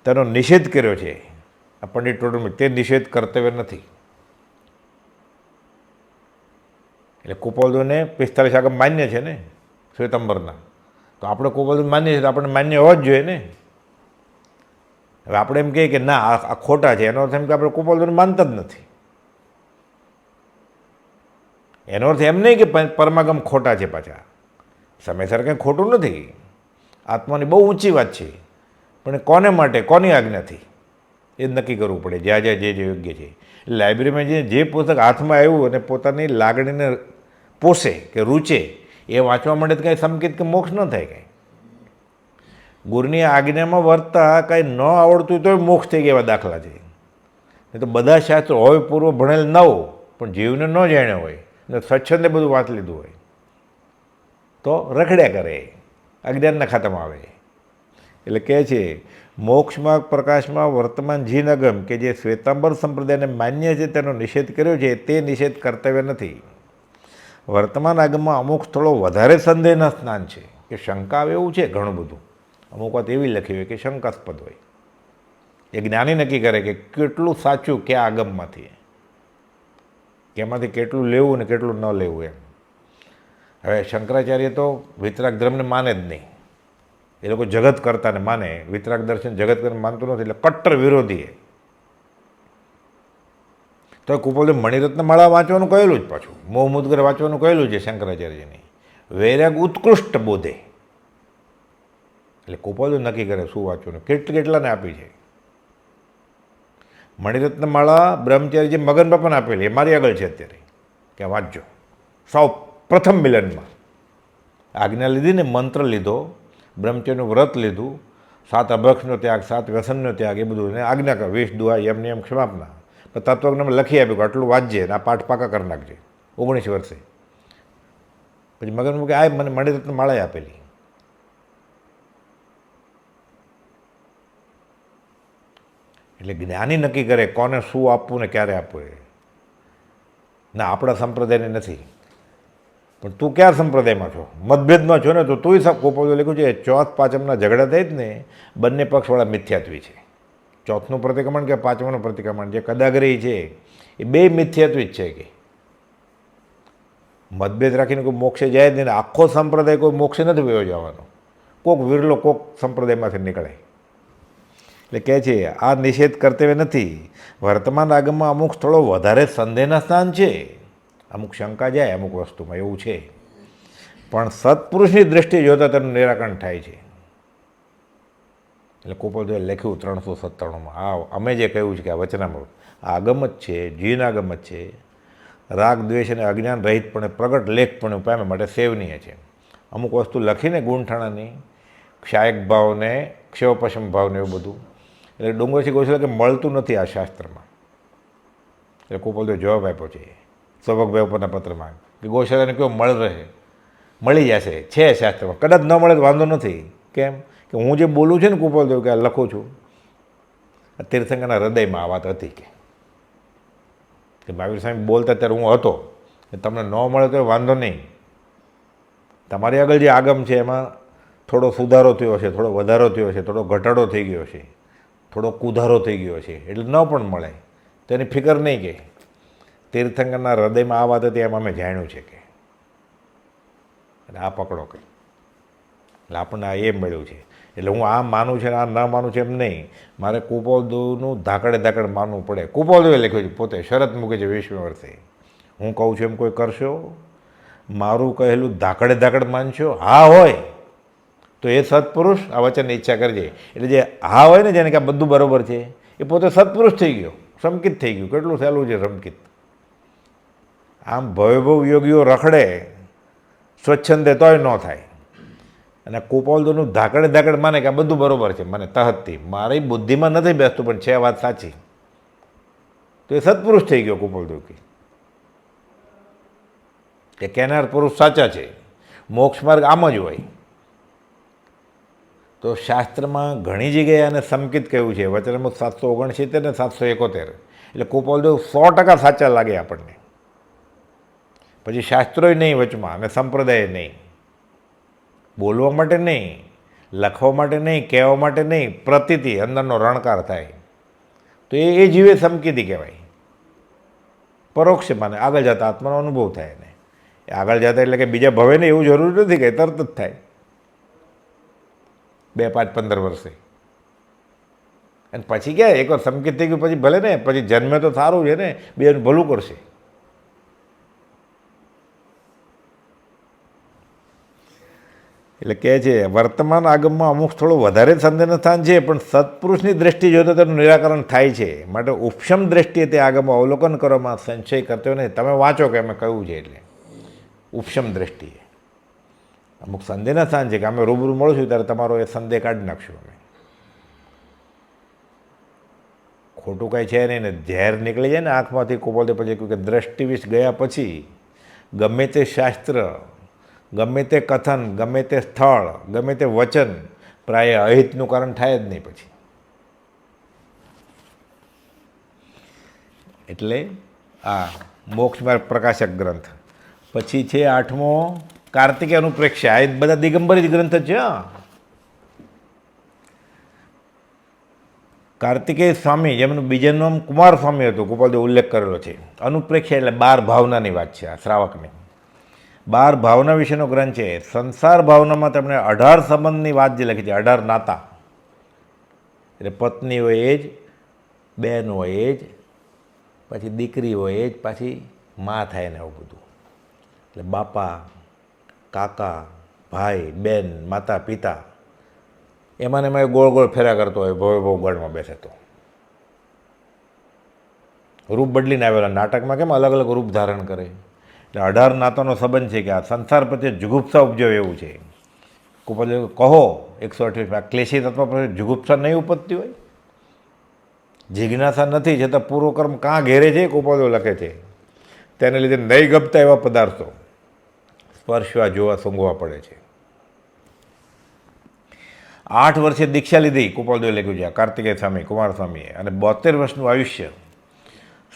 S1: તેનો નિષેધ કર્યો છે આ પંડિત ટોડરમલ. તે નિષેધ કર્તવ્ય નથી. એટલે કૃપાલદેવને 45 આગમ માન્ય છે ને શ્વેતાંબરના, તો આપણે કૃપાલદેવ માન્ય છે તો આપણે માન્ય હોવા જ જોઈએ ને. હવે આપણે એમ કહીએ કે ના આ ખોટા છે, એનો અર્થ એમ કે આપણે કૃપાલદેવને માનતા જ નથી. એનો અર્થ એમ નહીં કે પરમાગમ ખોટા છે. પાછા સમયસર કંઈ ખોટું નથી, આત્માની બહુ ઊંચી વાત છે, પણ કોને માટે, કોની આજ્ઞાથી એ જ નક્કી કરવું પડે. જ્યાં જ્યાં જે યોગ્ય છે. લાઇબ્રેરીમાં જે પુસ્તક હાથમાં આવ્યું અને પોતાની લાગણીને પોષે કે રૂચે એ વાંચવા માટે કંઈ સંકેત કે મોક્ષ ન થાય. કાંઈ ગુરુની આજ્ઞામાં વર્તતા કાંઈ ન આવડતું તોય મોક્ષ થઈ ગયા એવા દાખલા છે. નહીં તો બધા શાસ્ત્રો હોય પૂર્વ ભણેલ ન હોય પણ જીવને ન જાણ્યો હોય ને સ્વચ્છંદે બધું વાંચ લીધું હોય તો રખડ્યા કરે, અજ્ઞાનના ખાતામાં આવે. એટલે કહે છે મોક્ષમાં પ્રકાશમાં વર્તમાન જીનગમ કે જે શ્વેતાંબર સંપ્રદાયને માન્ય છે તેનો નિષેધ કર્યો છે તે નિષેધ કર્તવ્ય નથી. વર્તમાન આગમમાં અમુક સ્થળો વધારે સંદેહના સ્નાન છે કે શંકા આવે એવું છે ઘણું બધું. અમુક વાત એવી લખી હોય કે શંકાસ્પદ હોય. એ જ્ઞાની નક્કી કરે કે કેટલું સાચું કયા આગમમાંથી, કે એમાંથી કેટલું લેવું ને કેટલું ન લેવું એમ. હવે શંકરાચાર્ય તો વિતરાગ ધર્મને માને જ નહીં. એ લોકો જગત કરતાને માને, વિતરાગ દર્શન જગત કરતા માનતું નથી, એટલે કટ્ટર વિરોધી. તો કુપોલદેવ મણિરત્ન માળા વાંચવાનું કહેલું જ, પાછું મોહ મુદ્ગર વાંચવાનું કહેલું છે શંકરાચાર્યની. વૈરાગ ઉત્કૃષ્ટ બોધે. એટલે કુપોલદેવ નક્કી કરે શું વાંચવાનું, કેટલાને આપી છે. મણિરત્ન માળા બ્રહ્મચારી જે મગન બાપાને આપેલી એ મારી આગળ છે અત્યારે, કે વાંચજો. સૌ પ્રથમ મિલનમાં આજ્ઞા લીધી ને, મંત્ર લીધો, બ્રહ્મચર્યનું વ્રત લીધું, 7 અભક્ષનો ત્યાગ, 7 વ્યસનનો ત્યાગ, એ બધું આજ્ઞા કર, 20 દુઆ એમને એમ ક્ષમાપના. તત્વજ્ઞાનમાં લખી આપ્યું કે આટલું વાંચજે ને આ પાઠ પાકા કરી નાખજે 19 વર્ષે. પછી મગન કે આ મને મણિરત્ન માળાએ આપેલી. એટલે જ્ઞાની નક્કી કરે કોને શું આપવું ને ક્યારે આપવું. એ ના આપણા સંપ્રદાયને નથી. પણ તું કયા સંપ્રદાયમાં છો, મતભેદમાં છો ને, તો તુંય કુપોલદેવ લખ્યું છે ચોથ પાંચમના ઝઘડા થઈ જ ને, બંને પક્ષવાળા મિથ્યાત્વી છે. ચોથનું પ્રતિક્રમણ કે પાંચમાનું પ્રતિક્રમણ જે કદાગ્રહી છે એ બે મિથ્યાત્વી જ છે. કે મતભેદ રાખીને કોઈ મોક્ષે જાય જ નહીં. આખો સંપ્રદાય કોઈ મોક્ષે નથી વયો જવાનો, કોઈક વિરલો કોઈક સંપ્રદાયમાંથી નીકળે. એટલે કહે છે આ નિષેધ કર્તવ્ય નથી. વર્તમાન આગમમાં અમુક સ્થળો વધારે સંદેહના સ્થાન છે, અમુક શંકા જાય અમુક વસ્તુમાં, એવું છે. પણ સત્પુરુષની દ્રષ્ટિએ જોતાં તેનું નિરાકરણ થાય છે. એટલે કુપોલદેવે લખ્યું 397માં, આ અમે જે કહ્યું છે કે આ વચનામૃત આગમ જ છે, જીન આગમ જ છે. રાગ દ્વેષ અને અજ્ઞાન રહિતપણે પ્રગટ લેખપણે પામે માટે સેવનીય છે. અમુક વસ્તુ લખીને ગુણઠાણાની, ક્ષાયક ભાવને, ક્ષયોપશમ ભાવને એવું બધું. એટલે ડુંગરસિંહ ગોસ્વામી કે મળતું નથી આ શાસ્ત્રમાં. એટલે કુપોલદેવે જવાબ આપ્યો છે સૌભગભાઈ ઉપરના પત્રમાં કે ગોશાળાને કેવો મળી જશે, છે શાસ્ત્રમાં, કદાચ ન મળે તો વાંધો નથી. કેમ કે હું જે બોલું છું ને કુપોલદેવ કે આ લખું છું, તીર્થંકરના હૃદયમાં આ વાત હતી. કે મહાવીર સ્વામી બોલતા ત્યારે હું હતો, તમને ન મળે તો વાંધો નહીં. તમારી આગળ જે આગમ છે એમાં થોડો સુધારો થયો છે, થોડો વધારો થયો છે, થોડો ઘટાડો થઈ ગયો છે, થોડો કુધારો થઈ ગયો છે, એટલે ન પણ મળે તેની ફિકર નહીં. કે તીર્થંકરના હૃદયમાં આ વાત હતી એમ અમે જાણ્યું છે. કે એટલે આ પકડો કે એટલે આપણને આ એમ મળ્યું છે. એટલે હું આ માનું છે ને આ ન માનું છે એમ નહીં, મારે કુપોલદેવનું ધાકડે માનવું પડે. કુપોલદેવે લખ્યું છે, પોતે શરત મૂકે છે 20 વર્ષે, હું કહું છું એમ કોઈ કરશો, મારું કહેલું ધાકડે માનશો, હા હોય તો એ સત્પુરુષ આ વચનની ઈચ્છા કરજે. એટલે જે હા હોય ને, જેને કે આ બધું બરાબર છે, એ પોતે સત્પુરુષ થઈ ગયો, સમકિત થઈ ગયું. કેટલું સહેલું છે સમકિત. આમ ભવભવ યોગીઓ રખડે સ્વચ્છંદે તોય ન થાય. અને કુપોલદેવનું ધાકડે માને કે આ બધું બરાબર છે, મને તહતથી મારી બુદ્ધિમાં નથી બેસતું પણ છે વાત સાચી, તો એ સત્પુરુષ થઈ ગયો કુપોલદેવ. કે કહેનાર પુરુષ સાચા છે, મોક્ષ માર્ગ આમ જ હોય. તો શાસ્ત્રમાં ઘણી જગ્યાએ આને સમકિત કહ્યું છે. વચનામૃત 769 ને 771. એટલે કુપોલદેવ 100% સાચા લાગે આપણને. પછી શાસ્ત્રોય નહીં વચમાં અને સંપ્રદાય નહીં. બોલવા માટે નહીં, લખવા માટે નહીં, કહેવા માટે નહીં, પ્રતીતિ અંદરનો રણકાર થાય તો એ જીવે સમકીતી કહેવાય. પરોક્ષ માને આગળ જતા આત્માનો અનુભવ થાય ને. આગળ જતા એટલે કે બીજા ભવે ને એવું જરૂરી નથી કે તરત જ થાય 2, 5, 15 વર્ષે. અને પછી ક્યાં એકવાર સમકિત થઈ ગયું પછી ભલે ને, પછી જન્મે તો સારું છે ને, બેનું ભલું કરશે. એટલે કહે છે વર્તમાન આગમમાં અમુક સ્થળો વધારે સંદેહના સ્થાન છે, પણ સત્પુરુષની દ્રષ્ટિ જોતાં તેનું નિરાકરણ થાય છે. માટે ઉપશમ દ્રષ્ટિએ તે આગમમાં અવલોકન કરવામાં સંશય કરતો નહીં. તમે વાંચો કે અમે કહ્યું છે. એટલે ઉપશમ દ્રષ્ટિએ અમુક સંદેહના સ્થાન છે કે અમે રૂબરૂ મળશું ત્યારે તમારો એ સંદેહ કાઢી નાખશું અમે. ખોટું કાંઈ છે નહીં ને, ઝેર નીકળી જાય ને આંખમાંથી કુપોલદેવ પછી કહ્યું કે દ્રષ્ટિ વિષ ગયા પછી ગમે તે શાસ્ત્ર ગમે તે કથન, ગમે તે સ્થળ, ગમે તે વચન પ્રાય અહિતનું કારણ થાય જ નહીં પછી. એટલે આ મોક્ષમાર્ગ પ્રકાશક ગ્રંથ. પછી છે 8મો કાર્તિકેય અનુપ્રેક્ષ્ય. આ બધા દિગંબરી ગ્રંથ છે. કાર્તિકેય સ્વામી, જેમનું બીજાનું નામ કુમાર સ્વામી હતું, ગોપાલદેવ ઉલ્લેખ કરેલો છે. અનુપ્રેક્ષ્ય એટલે 12 ભાવનાની વાત છે આ શ્રાવકની. 12 ભાવના વિશેનો ગ્રંથ છે. સંસાર ભાવનામાં તેમણે 18 સંબંધની વાત જે લખી છે, 18 નાતા. એટલે પત્ની હોય એ જ, બહેન હોય એ જ, પછી દીકરી હોય એ જ, પાછી મા થાય ને એવું બધું. એટલે બાપા, કાકા, ભાઈ, બેન, માતા, પિતા, એમાં એમાં ગોળ ગોળ ફેરા કરતો હોય, ભવ ગણમાં બેસે તો. રૂપ બદલીને આવેલા નાટકમાં કેમ અલગ અલગ રૂપ ધારણ કરે. એટલે 18 નાતાનો સંબંધ છે કે આ સંસાર પ્રત્યે જુગુપ્સા ઉપજવે એવું છે. કહો 128 ક્લેશી તત્વ પ્રત્યે જુગુપ્સા નહીં ઉપજતી હોય, જિજ્ઞાસા નથી છતાં પૂર્વકર્મ કાં ઘેરે છે, કુપાદેવ લખે છે. તેને લીધે નહીં ગમતા એવા પદાર્થો સ્પર્શવા, જોવા, સૂંઘવા પડે છે. 8 વર્ષે દીક્ષા લીધી, કુપાલદેવે લખ્યું છે કાર્તિકેય સ્વામી, કુમાર સ્વામીએ. અને 72 વર્ષનું આયુષ્ય.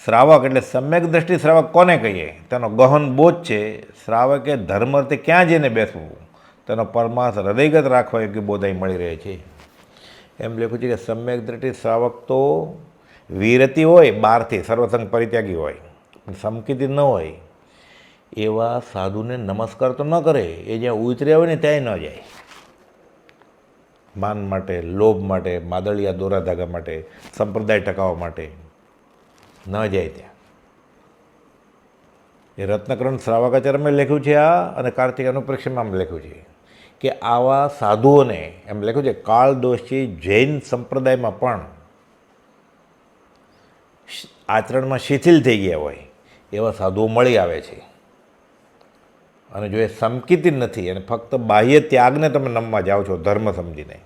S1: શ્રાવક એટલે સમ્યક દ્રષ્ટિ શ્રાવક કોને કહીએ? તેનો ગહન બોધ છે. શ્રાવકે ધર્મ અર્થે ક્યાં જઈને બેસવું, તેનો પરમાર્થ હૃદયગત રાખવા યોગ્ય બોધ અહીં મળી રહે છે. એમ લખ્યું છે કે સમ્યક દ્રષ્ટિ શ્રાવક તો વિરતિ હોય, બહારથી સર્વસંગ પરિત્યાગી હોય, પણ સમકિતિ ન હોય એવા સાધુને નમસ્કાર તો ન કરે. એ જ્યાં ઉતર્યા હોય ને ત્યાં ન જાય. માન માટે, લોભ માટે, માદળિયા દોરા ધાગા માટે, સંપ્રદાય ટકાવવા માટે ન જાય ત્યાં. એ રત્નકરણ શ્રાવકાચાર્યમાં લખ્યું છે આ, અને કાર્તિક અનુપ્રેક્ષમાં લખ્યું છે કે આવા સાધુઓને, એમ લખ્યું છે કાળદોષી જૈન સંપ્રદાયમાં પણ આચરણમાં શિથિલ થઈ ગયા હોય એવા સાધુઓ મળી આવે છે. અને જો એ સમકિતી નથી અને ફક્ત બાહ્ય ત્યાગને તમે નમવા જાઓ છો ધર્મ સમજીને,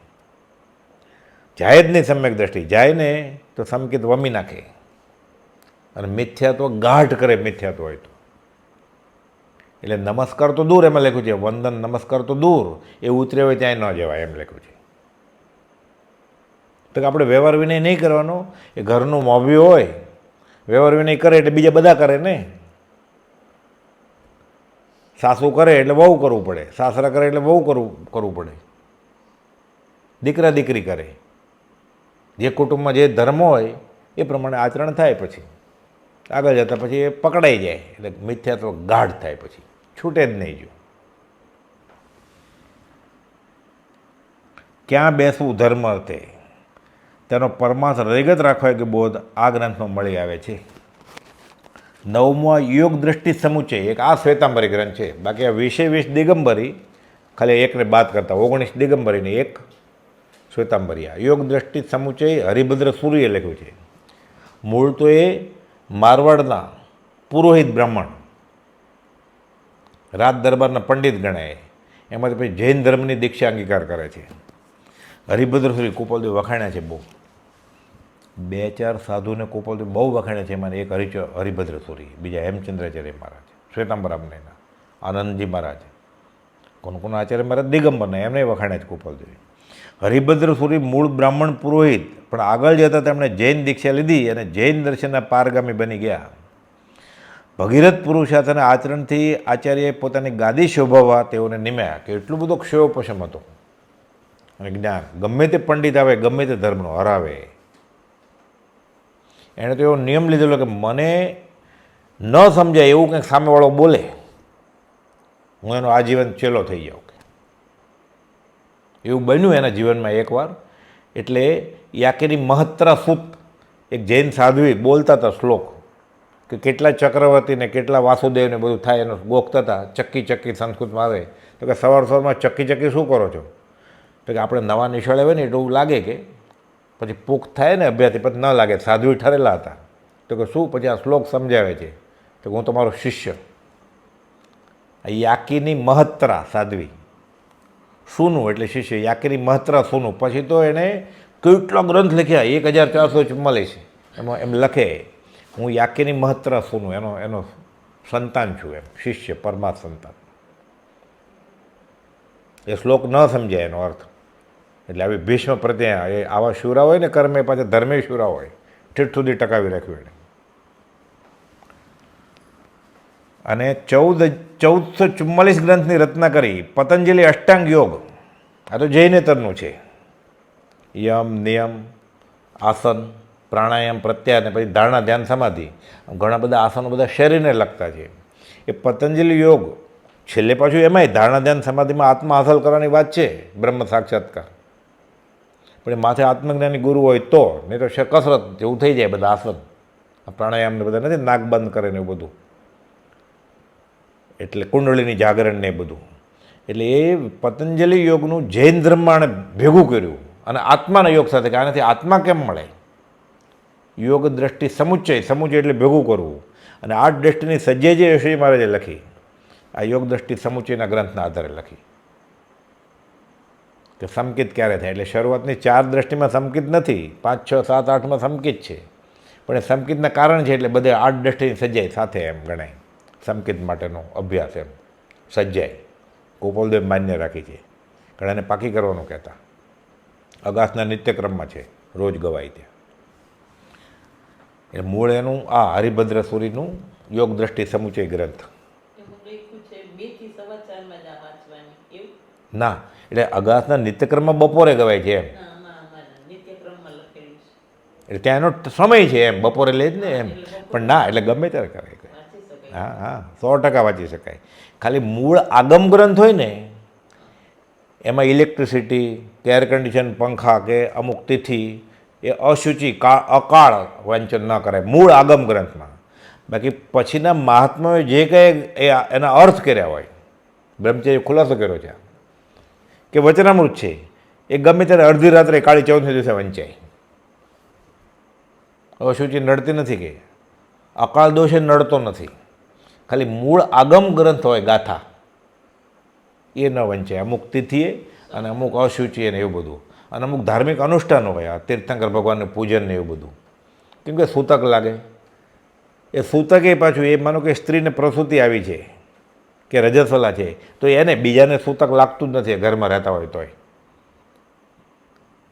S1: જાય જ નહીં સમ્યક દ્રષ્ટિ, જાય ને તો સમકિત વમી નાખે અને મિથ્યાત્વ ગાઢ કરે. મિથ્યાત્વ હોય તો એટલે નમસ્કાર તો દૂર, એમાં લખ્યું છે વંદન નમસ્કાર તો દૂર, એ ઉતરે હોય ત્યાં ન જવાય એમ લખ્યું છે. તો કે આપણે વ્યવહાર વિનય નહીં કરવાનો. એ ઘરનું મોભી હોય, વ્યવહાર વિનય કરે એટલે બીજા બધા કરે ને. સાસુ કરે એટલે વહુ કરવું પડે, સાસરા કરે એટલે વહુ કરવું પડે, દીકરા દીકરી કરે. જે કુટુંબમાં જે ધર્મ હોય એ પ્રમાણે આચરણ થાય. પછી આગળ જતાં પછી એ પકડાઈ જાય એટલે મિથ્યાત્વ ગાઢ થાય, પછી છૂટે જ નહીં. જો ક્યાં બેસવું ધર્મ અર્થે, તેનો પરમાર્થ હૃદયગત રાખવા કે બોધ આ ગ્રંથમાં મળી આવે છે. 9મો યોગ દ્રષ્ટિ સમુચય, એક આ શ્વેતાંબરી ગ્રંથ છે. બાકી આ 20 દિગંબરી, ખાલી એકને બાદ કરતા 19 દિગંબરીને એક શ્વેતાંબરી. આ યોગ દ્રષ્ટિ સમુચય હરિભદ્ર સૂરીએ લખ્યું છે. મૂળ તો એ મારવાડના પુરોહિત બ્રાહ્મણ, રાજ દરબારના પંડિત ગણાય. એમાંથી પછી જૈન ધર્મની દીક્ષા અંગીકાર કરે છે. હરિભદ્ર સૂરી કુપાલદેવ વખાણ્યા છે બહુ. 2-4 સાધુને કુપાલદેવ બહુ વખાણ્યા છે. એમાં એક હરિભદ્ર સૂરી, બીજા હેમચંદ્રાચાર્ય મહારાજ, શ્વેતાંબરામને, આનંદજી મહારાજ, કોણ આચાર્ય મહારાજ દિગંબરના, એમને વખાણ્યા છે કુપાલદેવે. હરિભદ્ર સૂરી મૂળ બ્રાહ્મણ પુરોહિત, પણ આગળ જતાં તેમણે જૈન દીક્ષા લીધી અને જૈન દર્શનના પારગામી બની ગયા. ભગીરથ પુરુષાર્થ અને આચરણથી આચાર્યએ પોતાની ગાદી શોભાવવા તેઓને નિમ્યા કે એટલું બધો ક્ષયોપશમ હતો અને જ્ઞાન ગમે તે પંડિત આવે, ગમે તે ધર્મનો હરાવે. એણે તો એવો નિયમ લીધેલો કે મને ન સમજાય એવું કંઈક સામેવાળો બોલે, હું એનો આજીવન ચેલો થઈ જાઉં. એવું બન્યું એના જીવનમાં એકવાર. એટલે યાકેની મહત્રા સૂત, એક જૈન સાધ્વી બોલતા હતા શ્લોક, કે કેટલા ચક્રવર્તીને કેટલા વાસુદેવને બધું થાય એનો ગોખતા હતા. ચક્કી ચક્કી સંસ્કૃતમાં આવે તો કે સવારમાં ચક્કી ચક્કી શું કરો છો? તો કે આપણે નવા નિશાળે હોય ને એટલું લાગે કે પછી પુખ્ત થાય ને અભ્યાસથી પછી ન લાગે. સાધ્વી ઠરેલા હતા. તો કે શું? પછી આ શ્લોક સમજાવે છે તો હું તમારો શિષ્ય. યાકીની મહત્રા સાધ્વી, સૂનું એટલે શિષ્ય, યાકીની મહત્રા સૂનું. પછી તો એણે કેટલો ગ્રંથ લખ્યા, 1444 એમાં એમ લખે હું યાકીની મહત્રા સૂનું, એનો સંતાન છું, એમ શિષ્ય, પરમાર્થ સંતાન. એ શ્લોક ન સમજાય એનો અર્થ. એટલે આવી ભીષ્મ પ્રત્યે એ આવા શુરા હોય ને કર્મ એ પાછા ધર્મે શુરા હોય, ઠીઠ સુધી ટકાવી રાખ્યું એને. અને 1444 ગ્રંથની રચના કરી પતંજલિ અષ્ટાંગ યોગ. આ તો જૈનેતરનું છે. યમ, નિયમ, આસન, પ્રાણાયામ, પ્રત્યાહાર ને પછી ધારણા, ધ્યાન, સમાધિ. ઘણા બધા આસનો બધા શરીરને લગતા છે. એ પતંજલિ યોગ છેલ્લે પાછું એમાંય ધારણા, ધ્યાન, સમાધિમાં આત્મા હાંસલ કરવાની વાત છે, બ્રહ્મ સાક્ષાત્કાર. પણ એ માથે આત્મજ્ઞાની ગુરુ હોય તો, નહીં તો કસરત જેવું થઈ જાય બધા આસન. આ પ્રાણાયામ ને બધા નથી, નાક બંધ કરે ને એવું બધું, એટલે કુંડળીની જાગરણ ને એ બધું. એટલે એ પતંજલિ યોગનું જૈન ધર્મમાં ભેગું કર્યું અને આત્માના યોગ સાથે, કે આનાથી આત્મા કેમ મળે. યોગ દ્રષ્ટિ સમુચ્ચય, સમુચ્ચય એટલે ભેગું કરવું. અને આ દ્રષ્ટિની સજ્જય જે શ્રી મહારાજે લખી, આ યોગ દ્રષ્ટિ સમુચ્ચયના ગ્રંથના આધારે લખી, કે સંકિત ક્યારે થાય. એટલે શરૂઆતની 4 દ્રષ્ટિમાં સંકિત નથી, 5, 6, 7, 8માં સંકિત છે, પણ એ સંકિતના કારણ છે. એટલે બધે 8 દ્રષ્ટિની સજ્જાય સાથે એમ ગણાય. સંકિત માટેનો અભ્યાસ એમ સજ્જાય ગોપાલદેવ માન્ય રાખી છે. ઘણાને પાકી કરવાનું કહેતા. અગાસના નિત્યક્રમમાં છે, રોજ ગવાય ત્યાં. એટલે મૂળ એનું આ હરિભદ્ર સુરીનું યોગ દ્રષ્ટિ સમુચય ગ્રંથ. ના, એટલે અગાસના નિત્યક્રમમાં બપોરે ગવાય છે એમ. એટલે ત્યાં એનો સમય છે એમ, બપોરે લે જ ને એમ. પણ ના, એટલે ગમે ત્યારે કરાય. હા હા, 100% વાંચી શકાય. ખાલી મૂળ આગમ ગ્રંથ હોય ને એમાં ઇલેક્ટ્રિસિટી કે એર કન્ડિશન, પંખા કે અમુક તિથિ, એ અશુચિ અકાળ વાંચન ન કરાય મૂળ આગમ ગ્રંથમાં. બાકી પછીના મહાત્માઓએ જે કંઈ એના અર્થ કર્યા હોય, બ્રહ્મચર્ય ખુલાસો કર્યો છે કે વચનામૃત છે, એ ગમે ત્યારે અડધી રાત્રે કાળી 14મે દિવસે વંચાય. અશુચિ નડતી નથી, કે અકાળ દોષે નડતો નથી. ખાલી મૂળ આગમ ગ્રંથ હોય, ગાથા, એ ન વંચાય અમુક તિથિએ અને અમુક અશુચિએ ને એવું બધું. અને અમુક ધાર્મિક અનુષ્ઠાનો હોય, આ તીર્થંકર ભગવાનનું પૂજન ને એવું બધું. કેમ કે સૂતક લાગે. એ સૂતક એ પાછું, એ માનો કે સ્ત્રીને પ્રસૂતિ આવી છે કે રજસ્વલા છે, તો એને બીજાને સૂતક લાગતું જ નથી ઘરમાં રહેતા હોય તોય.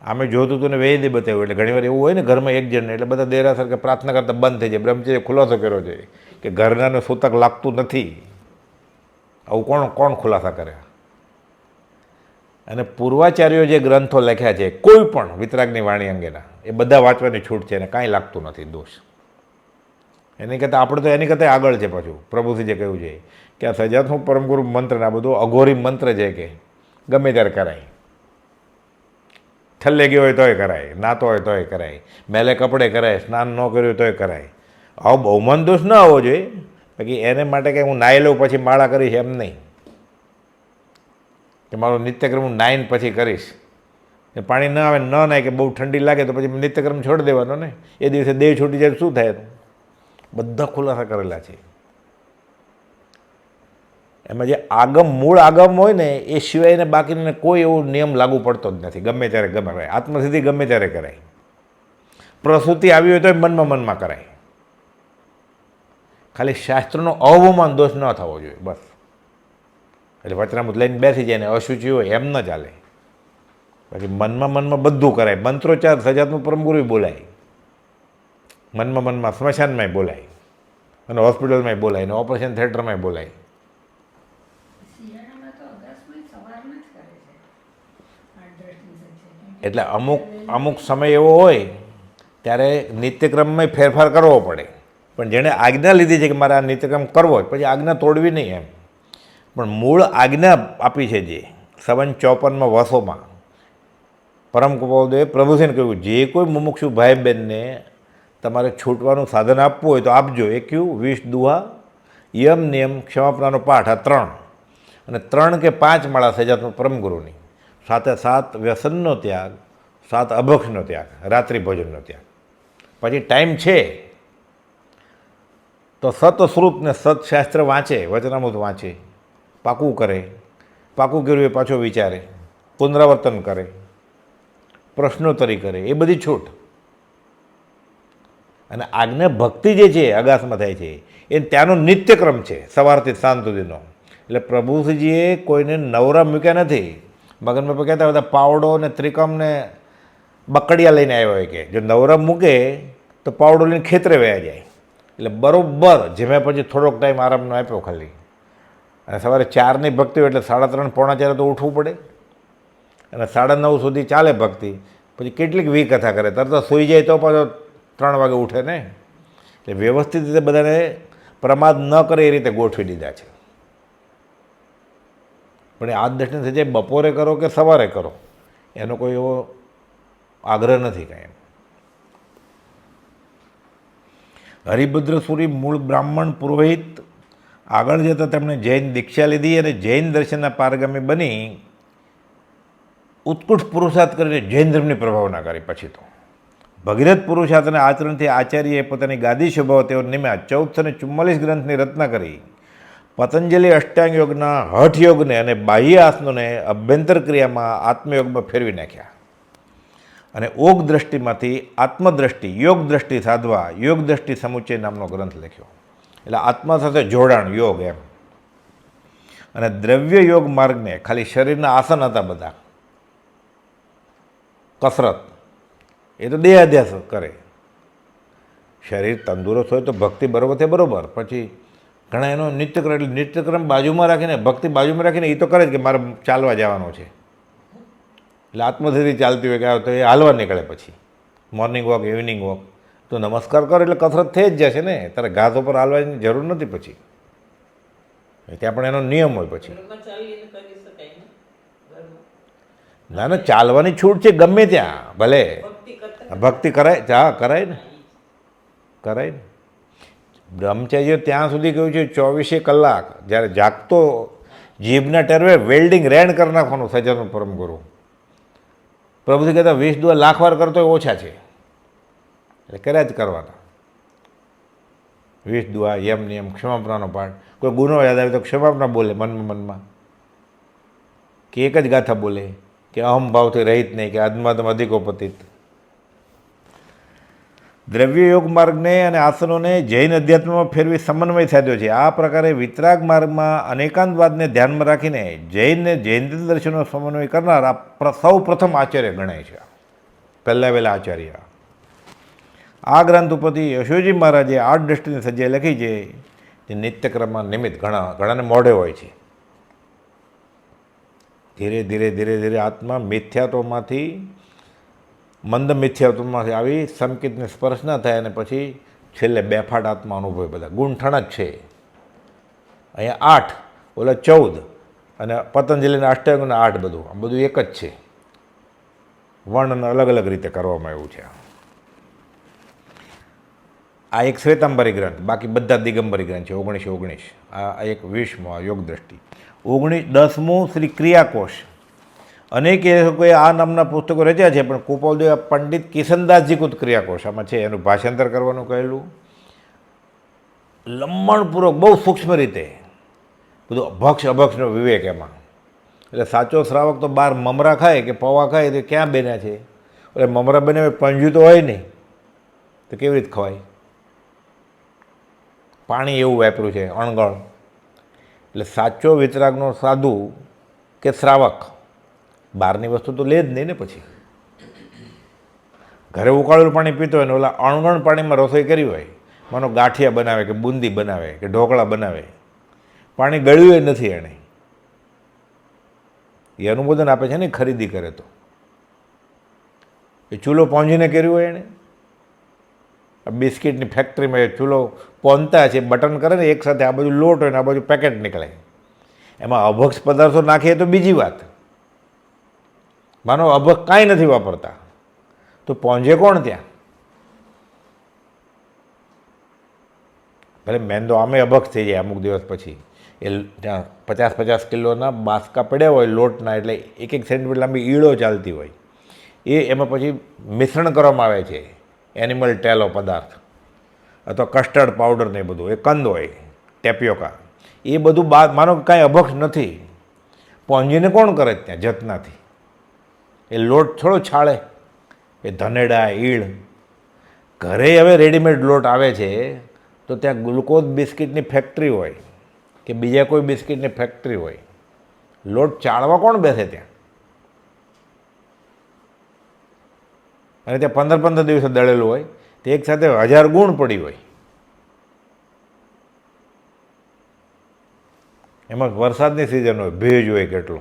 S1: આમે જોતું હતું ને વેદી બતાવ્યું. એટલે ઘણીવાર એવું હોય ને ઘરમાં એક જણને, એટલે બધા દેરાસર કે પ્રાર્થના કરતા બંધ થઈ જાય. બ્રહ્મચર્ય ખુલાસો કર્યો છે કે ઘરનાને સૂતક લાગતું નથી. આવું કોણ ખુલાસા કરે. અને પૂર્વાચાર્યો જે ગ્રંથો લખ્યા છે કોઈ પણ વિતરાગની વાણી અંગેના, એ બધા વાંચવાની છૂટ છે, એને કાંઈ લાગતું નથી દોષ. એની કરતાં આપણે તો એની કરતાં આગળ છે. પાછું પ્રભુશ્રીએ કહ્યું છે કે આ સજાતનું પરમગુરુ મંત્ર ને આ બધું અઘોરી મંત્ર છે, કે ગમે ત્યારે કરાય. છલ્લે ગયો હોય તોય કરાય, નાતો હોય તોય કરાય, મેલે કપડે કરાય, સ્નાન ન કર્યું તોય કરાય. આવો બહુમાન દોષ ન આવવો જોઈએ. બાકી એને માટે કે હું નાહી લઉં પછી માળા કરીશ એમ નહીં, કે મારો નિત્યક્રમ હું નાહીને પછી કરીશ. એ પાણી ન આવે, ન નાય, કે બહુ ઠંડી લાગે તો પછી નિત્યક્રમ છોડી દેવાનો ને. એ દિવસે દેહ છૂટી જાય શું થાય? બધા ખુલાસા કરેલા છે. એમાં જે આગમ મૂળ આગમ હોય ને એ સિવાયને બાકીને કોઈ એવો નિયમ લાગુ પડતો જ નથી. ગમે ત્યારે ગમે કરાય. આત્મસિદ્ધિ ગમે ત્યારે કરાય. પ્રસૂતિ આવી હોય તો મનમાં કરાય. ખાલી શાસ્ત્રનો અવમાન દોષ ન થવો જોઈએ બસ. એટલે વચનામૃત લઈને બેસી જાય ને અશુચિ હોય એમ ન ચાલે. બાકી મનમાં બધું કરાય. મંત્રોચ્ચાર સજાતનું પરમગુરુ બોલાય, મનમાં સ્મશાનમાંય બોલાય, અને હોસ્પિટલમાંય બોલાય, ને ઓપરેશન થિયેટરમાંય બોલાય. એટલે અમુક સમય એવો હોય ત્યારે નિત્યક્રમમાં ફેરફાર કરવો પડે. પણ જેણે આજ્ઞા લીધી છે કે મારે આ નિત્યક્રમ કરવો જ, પછી આજ્ઞા તોડવી નહીં એમ. પણ મૂળ આજ્ઞા આપી છે જે 57 વર્ષોમાં પરમ કૃપાળુદેવે પ્રભુશ્રીને કહ્યું, જે કોઈ મુમુક્ષુ ભાઈ બહેનને તમારે છૂટવાનું સાધન આપવું હોય તો આપજો. એ કયું? 20 દુહા, યમ, નિયમ, ક્ષમાપનાનો પાઠ, આ 3 અને 3 કે 5 માળા સજાતનું પરમગુરુની, 7 વ્યસનનો ત્યાગ, 7 અભક્ષનો ત્યાગ, રાત્રિ ભોજનનો ત્યાગ. પછી ટાઈમ છે તો સતશ્રુત ને સત્શાસ્ત્ર વાંચે, વચનામૃત વાંચે, પાકું કરે. પાકું કર્યું એ પાછો વિચારે, પુનરાવર્તન કરે, પ્રશ્નોત્તરી કરે, એ બધી છૂટ. અને આજ્ઞા ભક્તિ જે છે અગાસમાં થાય છે એ ત્યાંનો નિત્યક્રમ છે, સવારથી સાંજ સુધીનો. એટલે પ્રભુજીએ કોઈને નવરા મૂક્યા નથી. મગન બાપા કહેતા બધા પાવડો ને ત્રિકમ ને બકડિયા લઈને આવ્યો હોય કે જો નવરા મૂકે તો પાવડો લઈને ખેતરે વયા જાય. એટલે બરાબર જેમ્યા પછી થોડોક ટાઈમ આરામનો આપ્યો ખાલી. અને સવારે 4ની ભક્તિ હોય એટલે 3:30 પોણા 4 તો ઉઠવું પડે. અને 9:30 સુધી ચાલે ભક્તિ. પછી કેટલીક વી કથા કરે, તરત સૂઈ જાય તો પાછો 3 વાગે ઉઠે ને. એટલે વ્યવસ્થિત રીતે બધાને પ્રમાદ ન કરે એ રીતે ગોઠવી દીધા છે. પણ આ દર્શન થઈ જાય બપોરે કરો કે સવારે કરો એનો કોઈ એવો આગ્રહ નથી કાંઈ એમ. હરિભદ્રસુરી મૂળ બ્રાહ્મણ પુરોહિત, આગળ જતાં તેમણે જૈન દીક્ષા લીધી અને જૈન દર્શનના પારગામી બની ઉત્કૃષ્ટ પુરુષાર્થ કરીને જૈન ધર્મની પ્રભાવના કરી. પછી તો ભગીરથ પુરુષાર્થ અને આચરણથી આચાર્યએ પોતાની ગાદી સ્વભાવ તેઓ નિમ્યા 1444 ગ્રંથની રચના કરી. પતંજલિ અષ્ટાંગ યોગના હઠ યોગને અને બાહ્ય આસનોને અભ્યંતર ક્રિયામાં આત્મયોગમાં ફેરવી નાખ્યા અને ઓગ દ્રષ્ટિમાંથી આત્મદ્રષ્ટિ યોગ દ્રષ્ટિ સાધવા યોગ દ્રષ્ટિ સમુચ્ચય નામનો ગ્રંથ લખ્યો. એટલે આત્મા સાથે જોડાણ યોગ એમ. અને દ્રવ્ય યોગ માર્ગને ખાલી શરીરના આસન હતા બધા, કસરત એ તો દેહ અધ્યાસ કરે. શરીર તંદુરસ્ત હોય તો ભક્તિ બરોબર છે બરાબર. પછી ઘણા એનો નિત્યક્રમ એટલે નિત્યક્રમ બાજુમાં રાખીને ભક્તિ બાજુમાં રાખીને એ તો કરે જ કે મારે ચાલવા જવાનું છે. એટલે આત્મધૈર્ય ચાલતી હોય કે તો એ હાલવા નીકળે. પછી મોર્નિંગ વોક ઇવનિંગ વોક તો નમસ્કાર કરો એટલે કસરત થઈ જ જશે ને. તારે ઘાસ ઉપર હાલવાની જરૂર નથી. પછી ત્યાં પણ એનો નિયમ હોય. પછી ના ના ચાલવાની છૂટ છે ગમે ત્યાં ભલે ભક્તિ કરાય. હા કરાય ને, કરાય ને. બ્રહ્મચારીઓ ત્યાં સુધી કહ્યું છે 24 કલાક જ્યારે જાગતો જીભના ટેરવે વેલ્ડિંગ રેડ કરી નાખવાનું. સજ્જન પરમ ગુરુ પ્રભુજી કહેતા 20 દુઆ લાખ વાર કરતો ઓછા છે. એટલે કર્યા જ કરવાના. 20 દુઆ યમ નિયમ ક્ષમાપનાનો પાઠ. કોઈ ગુનો યાદ આવે તો ક્ષમાપના બોલે મનમાં કે એક જ ગાથા બોલે કે અહમ ભાવથી રહિત નહીં કે આત્માત્મ અધિકોપતિત. દ્રવ્ય યોગ માર્ગને અને આસનોને જૈન અધ્યાત્મમાં ફેરવી સમન્વય સાધ્યો છે. આ પ્રકારે વિતરાગ માર્ગમાં અનેકાંતવાદને ધ્યાનમાં રાખીને જૈનને જૈન દર્શનનો સમન્વય કરનાર આ સૌ પ્રથમ આચાર્ય ગણાય છે. પહેલાં વહેલા આચાર્ય. આ ગ્રંથ ઉપરથી યશોજી મહારાજે 8 દ્રષ્ટિની સજ્જાઈ લખી છે જે નિત્યક્રમમાં નિમિત્ત ઘણાને મોઢે હોય છે. ધીરે ધીરે ધીરે ધીરે આત્મા મિથ્યાત્વમાંથી મંદ મિથ્યાત્વમાંથી આવી સંકિતને સ્પર્શ ન થાય અને પછી છેલ્લે બેફાટ આત્મા અનુભવે. બધા ગુંઠણ જ છે. અહીંયા 8 ઓલા 14 અને પતંજલિના અષ્ટાંગના 8 બધું આ બધું એક જ છે. વર્ણન અલગ અલગ રીતે કરવામાં આવ્યું છે. આ એક શ્વેતાંબરી ગ્રંથ, બાકી બધા દિગંબરી ગ્રંથ છે. 1919 આ એક 20મો યોગ દ્રષ્ટિ. 10મું શ્રી ક્રિયાકોશ. અનેક લોકોએ આ નામના પુસ્તકો રચ્યા છે પણ કુપાલદેવ પંડિત કિશનદાસજી કુત ક્રિયાકોશ આમાં છે. એનું ભાષાંતર કરવાનું કહેલું લંબાણપૂર્વક બહુ સૂક્ષ્મ રીતે બધું અભક્ષ અભક્ષનો વિવેક એમાં. એટલે સાચો શ્રાવક તો બહાર મમરા ખાય કે પૌવા ખાય તો ક્યાં બન્યા છે. એટલે મમરા બને પંજુ તો હોય નહીં તો કેવી રીતે ખવાય. પાણી એવું વાપર્યું છે અણગળ. એટલે સાચો વિતરાગનો સાધુ કે શ્રાવક બહારની વસ્તુ તો લે જ નહીં ને. પછી ઘરે ઉકાળેલું પાણી પીતો હોય ને ઓલા અણગણ પાણીમાં રસોઈ કરી હોય, માનો ગાંઠિયા બનાવે કે બુંદી બનાવે કે ઢોકળા બનાવે, પાણી ગળ્યું નથી એણે. એ અનુમોદન આપે છે ને ખરીદી કરે તો. એ ચૂલો પહોંચીને કર્યું હોય એણે. આ બિસ્કિટની ફેક્ટરીમાં એ ચૂલો પહોંચતા છે, બટન કરે ને એકસાથે આ બાજુ લોટ હોય ને આ બાજુ પેકેટ નીકળે. એમાં અભક્ષ પદાર્થો નાખીએ તો બીજી વાત. માનો અભક્ષ કાંઈ નથી વાપરતા તો પહોંચે કોણ ત્યાં? ભલે મેંદો આમે અભક્ષ થઈ જાય અમુક દિવસ પછી. એ ત્યાં 50-50 કિલોના બાસકા પડ્યા હોય લોટના, એટલે 1-1 સેન્ટીમીટર લાંબી ઈળો ચાલતી હોય. એ એમાં પછી મિશ્રણ કરવામાં આવે છે એનિમલ ટેલો પદાર્થ અથવા કસ્ટર્ડ પાવડર ને એ બધું. એ કંદ હોય ટેપિયોકા, એ બધું માનો કે કાંઈ અભક્ષ નથી. પહોંચીને કોણ કરે ત્યાં જતનાથી? એ લોટ થોડો છાળે. એ ધનેડા ઈળ. ઘરે હવે રેડીમેડ લોટ આવે છે તો ત્યાં ગ્લુકોઝ બિસ્કિટની ફેક્ટરી હોય કે બીજા કોઈ બિસ્કિટની ફેક્ટરી હોય, લોટ ચાળવા કોણ બેસે ત્યાં? અને ત્યાં 15 દિવસે દળેલું હોય, તે એક સાથે 1000 ગુણ પડી હોય. એમાં વરસાદની સિઝન હોય, ભેજ હોય કેટલો,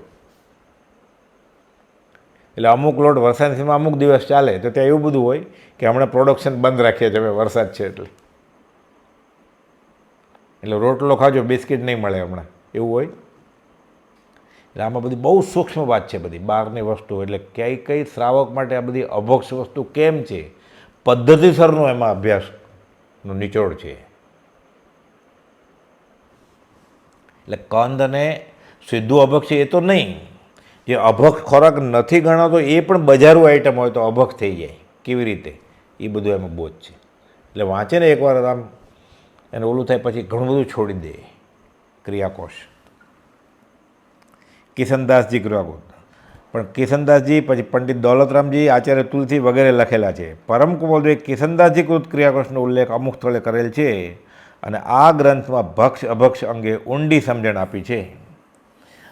S1: એટલે અમુક લોટ વરસાદની સિઝનમાં અમુક દિવસ ચાલે, તો ત્યાં એવું બધું હોય કે હમણાં પ્રોડક્શન બંધ રાખીએ છીએ વરસાદ છે એટલે રોટલો ખાજો, બિસ્કિટ નહીં મળે હમણાં, એવું હોય. એટલે આમાં બધી બહુ સૂક્ષ્મ વાત છે બધી બહારની વસ્તુ. એટલે કઈ શ્રાવક માટે આ બધી અભોક્ષ વસ્તુ કેમ છે, પદ્ધતિસરનો એમાં અભ્યાસનો નિચોડ છે. એટલે કંદ અને સીધું અભક્ષ એ તો નહીં, જે અભક્ષ ખોરાક નથી ગણાતો એ પણ બજારું આઈટમ હોય તો અભક્ષ થઈ જાય કેવી રીતે, એ બધું એમાં બોધ છે. એટલે વાંચે ને એકવાર આમ એને ઓલું થાય, પછી ઘણું બધું છોડી દે. ક્રિયાકોશ કિશનદાસજી ક્રિયાકોશ, પણ કિશનદાસજી પછી પંડિત દૌલતરામજી, આચાર્ય તુલસી વગેરે લખેલા છે. પરમ કુમોદે કિશનદાસજી કૃત ક્રિયાકોશનો ઉલ્લેખ અમુક સ્થળે કરેલ છે અને આ ગ્રંથમાં ભક્ષ અભક્ષ અંગે ઊંડી સમજણ આપી છે.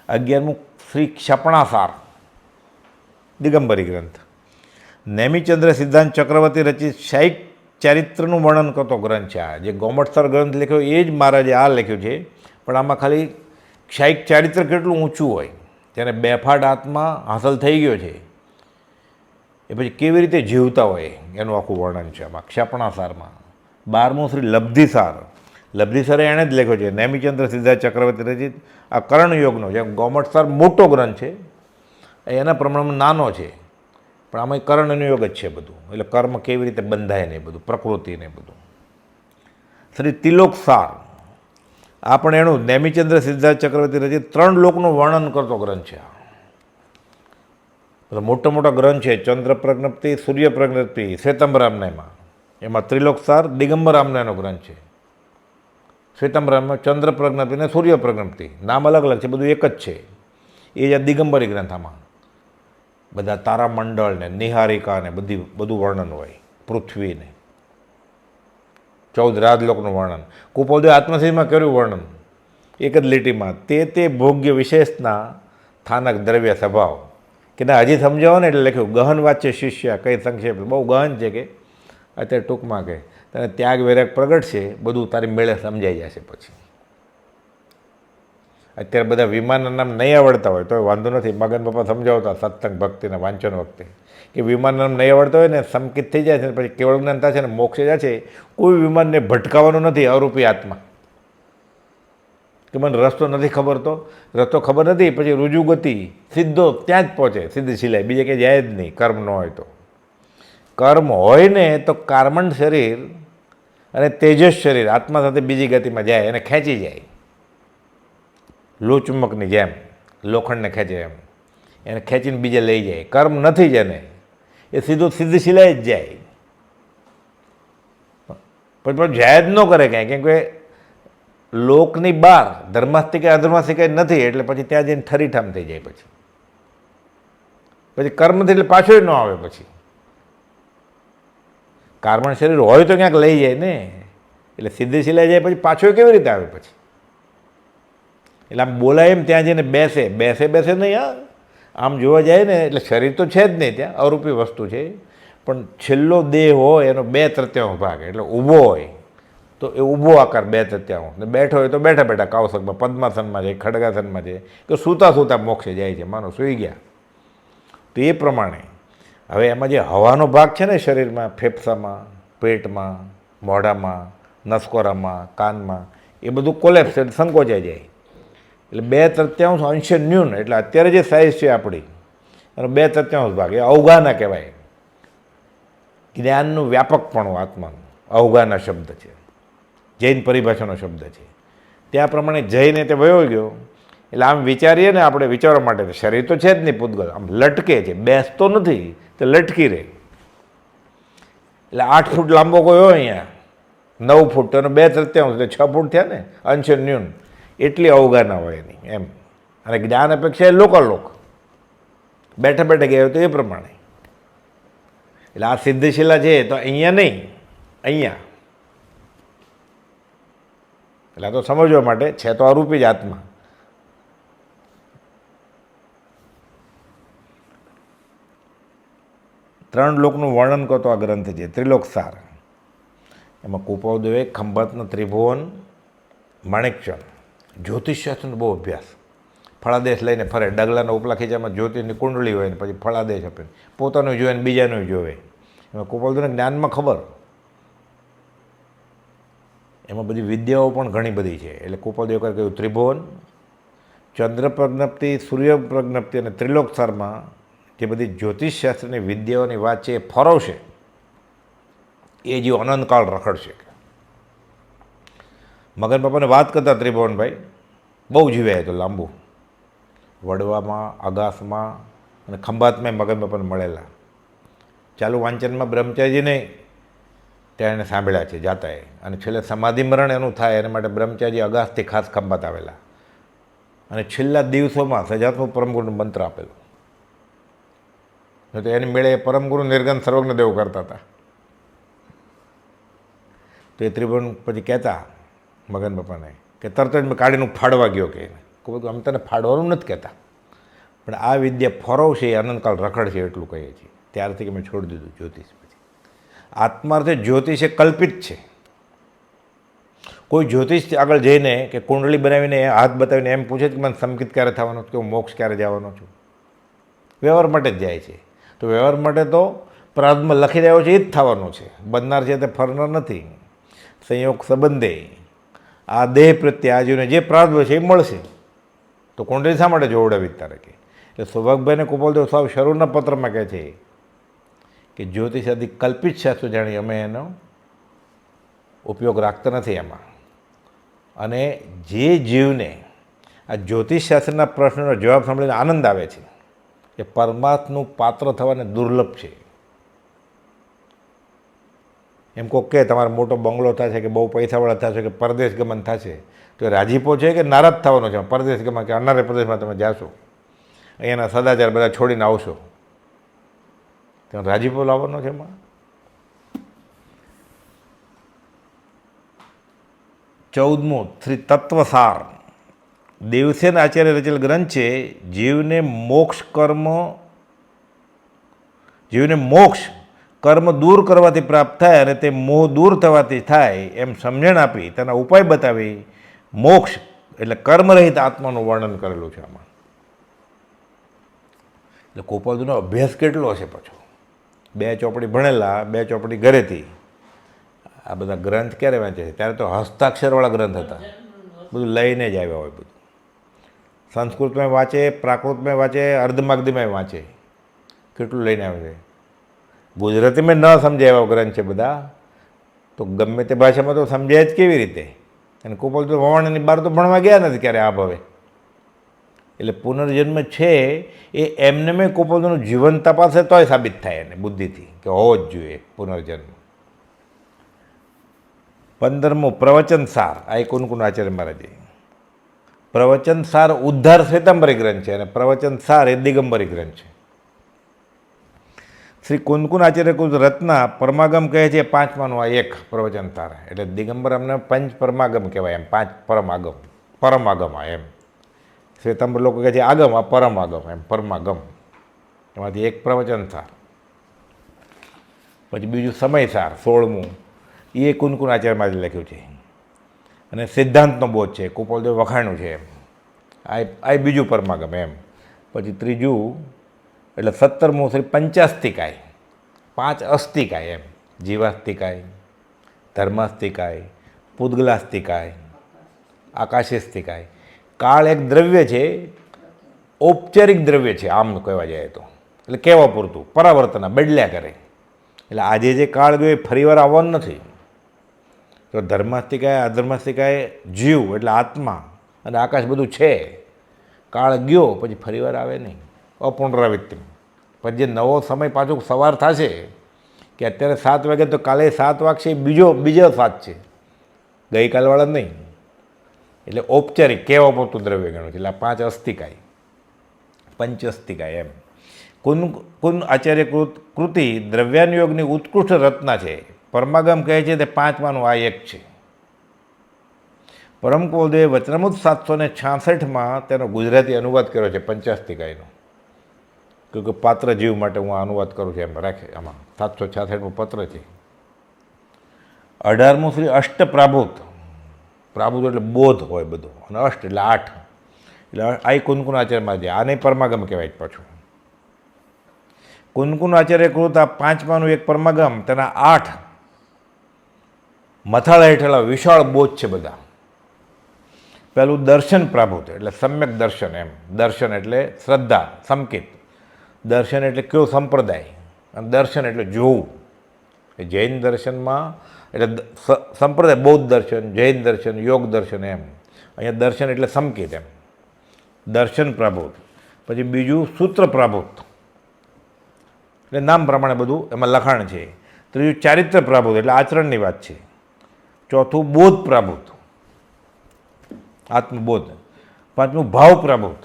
S1: 11મું શ્રી ક્ષપણાસાર દિગંબરી ગ્રંથ, નેમિચંદ્ર સિદ્ધાંત ચક્રવર્તી રચિત શાયિક ચારિત્રનું વર્ણન કરતો ગ્રંથ છે. આ જે ગોમટસર ગ્રંથ લખ્યો એ જ મહારાજે આ લખ્યું છે, પણ આમાં ખાલી શાયિક ચારિત્ર કેટલું ઊંચું હોય, તેને બેફાટ આત્મા હાંસલ થઈ ગયો છે, એ પછી કેવી રીતે જીવતા હોય એનું આખું વર્ણન છે આમાં ક્ષપણાસારમાં. 12મું શ્રી લબ્ધિસાર, લબ્ધિસારે એણે જ લખ્યો છે. નેમિચંદ્ર સિદ્ધાર્થ ચક્રવર્તી રચિત આ કર્ણયોગનો, જેમ ગોમટસર મોટો ગ્રંથ છે, એના પ્રમાણમાં નાનો છે, પણ આમાં કર્ણનો યોગ જ છે બધું. એટલે કર્મ કેવી રીતે બંધાય ને બધું, પ્રકૃતિ ને બધું. શ્રી તિલોકસાર, આ પણ એનું નેમિચંદ્ર સિદ્ધાર્થ ચક્રવર્તી રચિત 3 લોકનું વર્ણન કરતો ગ્રંથ છે. મોટા મોટા ગ્રંથ છે, ચંદ્ર પ્રજ્ઞપ્તિ, સૂર્ય પ્રજ્ઞપ્તિ, શ્વેતંબરામનાયમાં, એમાં ત્રિલોકસાર દિગંબરામનાયનો ગ્રંથ છે. શ્વેતંબરામમાં ચંદ્ર પ્રજ્ઞપ્તિ અને સૂર્ય પ્રજ્ઞપ્તિ, નામ અલગ અલગ છે, બધું એક જ છે. એ જ દિગંબરી ગ્રંથામાં બધા તારામંડળ ને નિહારિકા ને બધું વર્ણન હોય, પૃથ્વીને 14 રાજલોકનું વર્ણન. કુપોદે આત્મસિદ્ધમાં કર્યું વર્ણન એક જ લીટીમાં, તે ભોગ્ય વિશેષના સ્થાનક દ્રવ્ય સ્વભાવ, કે ના હજી સમજાવો ને એટલે લખ્યું. ગહન વાચ્ય શિષ્ય, કઈ સંક્ષેપ બહુ ગહન છે, કે અત્યારે ટૂંકમાં કે તને ત્યાગ વૈરાગ પ્રગટ છે, બધું તારી મેળે સમજાઈ જશે. પછી અત્યારે બધા વિમાનના નામ નહીં આવડતા હોય તો વાંધો નથી, મગન બાપા સમજાવતા સત્સંગ ભક્તિના વાંચન વખતે, કે વિમાનના નામ નહીં આવડતા હોય ને સંકિત થઈ જાય છે, પછી કેવળ જ્ઞાન થશે ને મોક્ષે જાય છે. કોઈ વિમાનને ભટકાવવાનું નથી અરૂપી આત્મા, કે મને રસ્તો નથી ખબર, તો રસ્તો ખબર નથી, પછી રુજુ ગતિ સીધો ત્યાં જ પહોંચે, સીધી સિલાઈ, બીજે કંઈ જાય જ નહીં. કર્મ ન હોય તો, કર્મ હોય ને તો કાર્બન શરીર અને તેજસ શરીર આત્મા સાથે બીજી ગતિમાં જાય, એને ખેંચી જાય, લોચુંબકની જેમ લોખંડને ખેંચે એમ, એને ખેંચીને બીજે લઈ જાય. કર્મ નથી જેને, એ સીધી સિલાઈ જ જાય, પણ જાય જ ન કરે કાંઈ, કેમ કે લોકની બહાર ધર્માસ્તી કે અધર્માસ્તી કંઈ નથી, એટલે પછી ત્યાં જઈને ઠરીઠામ થઈ જાય. પછી કર્મ નથી એટલે પાછો ન આવે. પછી કાર્બન શરીર હોય તો ક્યાંક લઈ જાય ને, એટલે સીધી સિલાઈ જાય, પછી પાછો કેવી રીતે આવે? પછી એટલે આમ બોલાય એમ ત્યાં જઈને બેસે નહીં. હા, આમ જોવા જાય ને એટલે શરીર તો છે જ નહીં, ત્યાં અરૂપી વસ્તુ છે, પણ છેલ્લો દેહ હોય એનો 2/3 ભાગ, એટલે ઊભો હોય તો એ ઊભો આકાર 2/3, ને બેઠો હોય તો બેઠા કાવસકમાં, પદ્માસનમાં જાય, ખડગાસનમાં જાય, કે સૂતા મોક્ષે જાય છે. માનો સૂઈ ગયા તો એ પ્રમાણે હવે એમાં જે હવાનો ભાગ છે ને શરીરમાં, ફેફસામાં, પેટમાં, મોઢામાં, નસકોરામાં, કાનમાં, એ બધું કોલેપ્સ એટલે સંકોચાઈ જાય. એટલે 2/3 અંશે ન્યૂન, એટલે અત્યારે જે સાઇઝ છે આપણી એનો 2/3 ભાગ એ અવગાના કહેવાય. જ્ઞાનનું વ્યાપકપણું આત્માનું અવગાના શબ્દ છે, જૈન પરિભાષાનો શબ્દ છે. ત્યાં પ્રમાણે જઈને તે વયો ગયો. એટલે આમ વિચારીએ ને આપણે, વિચારવા માટે શરીર તો છે જ નહીં, પૂતગલ આમ લટકે છે, બેસતો નથી, તો લટકી રહે. એટલે 8 ફૂટ લાંબો કોઈ હોય અહીંયા, 9 ફૂટ, તો 2/3 એટલે 6 ફૂટ થયા ને અંશે ન્યૂન, એટલી અવગાના હોય એની એમ. અને જ્ઞાન અપેક્ષા એ લોક બેઠા ગયા તો એ પ્રમાણે. એટલે આ સિદ્ધશિલા છે તો અહીંયા નહીં, અહીંયા એટલે આ તો સમજવા માટે છે તો અરૂપી જ આત્મા. ત્રણ લોકનું વર્ણન કરતો આ ગ્રંથ છે ત્રિલોકસાર. એમાં કુપાવદેવે ખંભાતના ત્રિભુવન, માણેકચંદ, જ્યોતિષશાસ્ત્રનો બહુ અભ્યાસ. ફળાદેશ લઈને ફરે, ડગલાના ઉપલા ખીચામાં જ્યોતિષની કુંડળી હોય ને પછી ફળાદેશ આપે, પોતાનું જોવે ને બીજાનું જોવે. એમાં કુપાવદેવને જ્ઞાનમાં ખબર. એમાં બધી વિદ્યાઓ પણ ઘણી બધી છે. એટલે કુપાવદેવ કહ્યું ત્રિભુવન, ચંદ્ર પ્રજ્ઞપ્તિ, સૂર્ય પ્રજ્ઞપ્તિ અને ત્રિલોકસારમાં જે બધી જ્યોતિષશાસ્ત્રની વિદ્યાઓની વાત છે એ ફરવશે એ જીવ અનંતકાળ રખડશે. મગન બાપાને વાત કરતા ત્રિભુવનભાઈ બહુ જીવ્યા તો લાંબુ, વડવામાં, અગાસમાં અને ખંભાતમાં મગન બાપાને મળેલા. ચાલુ વાંચનમાં બ્રહ્મચારીજીને ત્યાં એને સાંભળ્યા છે જાતાએ, અને છેલ્લે સમાધિ મરણ એનું થાય એના માટે બ્રહ્મચારી અગાસથી ખાસ ખંભાત આવેલા, અને છેલ્લા દિવસોમાં સજાત્મક પરમગુરુનો મંત્ર આપેલો. તો એની મેળે પરમગુરુ નિર્ગન સર્વજ્ઞ દેવ કરતા હતા. તો એ ત્રિભુવન પછી કહેતા મગન બાપાને કે તરત જ મેં કાઢીને ફાડવા ગયો કે અમે તને ફાડવાનું નથી કહેતા, પણ આ વિદ્યા ફરવશે એ અનંતકાળ રખડશે એટલું કહીએ છીએ. ત્યારથી કે મેં છોડી દીધું જ્યોતિષ. પછી આત્માર્થે જ્યોતિષ એ કલ્પિત છે. કોઈ જ્યોતિષ આગળ જઈને કે કુંડળી બનાવીને હાથ બતાવીને એમ પૂછે કે મને સંકિત ક્યારે થવાનો છે, કે હું મોક્ષ ક્યારે જવાનો છું, વ્યવહાર માટે જ જાય છે. તો વ્યવહાર માટે તો પ્રારબ્ધમાં લખી રહ્યો છે એ જ થવાનું છે, બનનાર છે તે ફરનાર નથી. સંયોગ સંબંધે આ દેહ પ્રત્યે આ જીવને જે પ્રારબ્ધ છે એ મળશે. તો કુંડળી શા માટે જોવડાવી તારે કે? એટલે સૌભાગભાઈને કુપાલદેવ સાહેબ શરૂના પત્રમાં કહે છે કે જ્યોતિષ આદિ કલ્પિત શાસ્ત્રો જાણી અમે એનો ઉપયોગ રાખતા નથી એમાં. અને જે જીવને આ જ્યોતિષશાસ્ત્રના પ્રશ્નનો જવાબ સાંભળીને આનંદ આવે છે એ પરમાત્માનું પાત્ર થવાને દુર્લભ છે. એમ કહો કે તમારો મોટો બંગલો થશે કે બહુ પૈસાવાળા થશે કે પરદેશ ગમન થશે, તો એ રાજીપો છે કે નારાજ થવાનો છે? પરદેશ ગમન કે અનારે પ્રદેશમાં તમે જાશો, અહીંયાના સદાચાર બધા છોડીને આવશો, ત્યાં રાજીપો લાવવાનો છે એમાં? 14મો શ્રી તત્વસાર દેવસેન આચાર્ય રચેલ ગ્રંથ છે. જીવને મોક્ષ કર્મ દૂર કરવાથી પ્રાપ્ત થાય અને તે મોહ દૂર થવાથી થાય એમ સમજણ આપી તેના ઉપાય બતાવી મોક્ષ એટલે કર્મરહિત આત્માનું વર્ણન કરેલું છે આમાં. એટલે કુપાલદેવનો અભ્યાસ કેટલો હશે પાછો? 2 ચોપડી ભણેલા, 2 ચોપડી ઘરેથી. આ બધા ગ્રંથ ક્યારે વાંચે છે? ત્યારે તો હસ્તાક્ષરવાળા ગ્રંથ હતા, બધું લઈને જ આવ્યા હોય. બધું સંસ્કૃતમાં વાંચે, પ્રાકૃતમાં વાંચે, અર્ધમાગધીમાં વાંચે, કેટલું લઈને આવે છે. ગુજરાતીમાં ન સમજાય એવા ગ્રંથ છે બધા, તો ગમે તે ભાષામાં તો સમજાય જ કેવી રીતે? અને કુપાલદેવ વવાણની બહાર તો ભણવા ગયા નથી ક્યારે આ ભાવે. એટલે પુનર્જન્મ છે એ એમને મેં કુપાલદેવનું જીવન તપાસે તોય સાબિત થાય એને બુદ્ધિથી કે હોવો જ જોઈએ પુનર્જન્મ. 15મો પ્રવચન સાર. આ એક કુનકુન આચાર્ય મહારાજે પ્રવચન સાર ઉદ્ધાર શ્વેતાંબરી ગ્રંથ છે, અને પ્રવચન સાર એ દિગંબરી ગ્રંથ છે. શ્રી કુનકુન આચાર્ય કુલ રત્ના પરમાગમ કહે છે 5માનું આ એક પ્રવચન સાર. એટલે દિગંબર અમને પંચ પરમાગમ કહેવાય, એમ 5 પરમાગમ એમ. શ્વેતાંબર લોકો કહે છે આગમ, આ પરમાગમ એમ પરમાગમ. એમાંથી એક પ્રવચન સાર. પછી બીજું સમયસાર 16મું, એ કુનકુન આચાર્યમાં લખ્યું છે. અને સિદ્ધાંતનો બોધ છે, કુપાલદેવ વખાણ્યું છે એમ. આ બીજું પરમાગમ એમ. પછી ત્રીજું એટલે 17મું શ્રી પંચાસ્તિકાય, 5 અસ્તિકાય એમ. જીવાસ્તિકાય, ધર્માસ્તિકાય, પૂદગલાસ્તિકાય, આકાશેસ્તિકાય. કાળ એક દ્રવ્ય છે, ઔપચારિક દ્રવ્ય છે આમ કહેવા જાય તો. એટલે કહેવા પૂરતું, પરાવર્તના બદલ્યા કરે. એટલે આજે જે કાળ ગયો એ ફરીવાર આવવાનું નથી. તો ધર્માસ્તિકાય, અધર્માસ્તિકાય જીવ એટલે આત્મા, અને આકાશ બધું છે. કાળ ગયો પછી ફરીવાર આવે નહીં, અપુનરાવૃત્તિ. પછી જે નવો સમય પાછો સવાર થશે કે અત્યારે 7 વાગે તો કાલે 7 વાગશે, બીજો 7 છે, ગઈકાલવાળા નહીં. એટલે ઔપચારિક કહેવા પૂરતું દ્રવ્ય ગણું છે. એટલે 5 અસ્તિકાય, પંચ અસ્તિકાય એમ. કુન આચાર્ય કૃતિ દ્રવ્યાનુયોગની ઉત્કૃષ્ટ રચના છે. પરમાગમ કહે છે તે 5માનું આ એક છે. પરમ કુવલદેવે વચનામૃત 766માં તેનો ગુજરાતી અનુવાદ કર્યો છે પંચાસ્તિકાયનો. કે પાત્ર જીવ માટે હું આ અનુવાદ કરું છું એમ રાખે. આમાં 766મું પત્ર છે. 18મું શ્રી અષ્ટપ્રાભૂત. પ્રાભૂત એટલે બોધ હોય બધો, અને અષ્ટ એટલે 8. એટલે આ કુનકુનાચાર્યમાં છે. આને પરમાગમ કહેવાય પાછું. કુનકુનાચાર્ય કૃત આ 5માનું એક પરમાગમ, તેના 8 મથાળા હેઠળ વિશાળ બોધ છે બધા. પહેલું દર્શન પ્રાભૂત એટલે સમ્યક દર્શન એમ. દર્શન એટલે શ્રદ્ધા, સંકેત. દર્શન એટલે કયો સંપ્રદાય, અને દર્શન એટલે જોવું. જૈન દર્શનમાં એટલે સંપ્રદાય બૌદ્ધ દર્શન, જૈન દર્શન, યોગ દર્શન એમ. અહીંયા દર્શન એટલે સંકેત એમ. દર્શન પ્રાભૂત. પછી બીજું સૂત્ર પ્રાભૂત એટલે નામ પ્રમાણે બધું એમાં લખાણ છે. ત્રીજું ચારિત્ર પ્રાભૂત એટલે આચરણની વાત છે. ચોથું બોધ પ્રાભૂત, આત્મબોધ. પાંચમું ભાવ પ્રાભૂત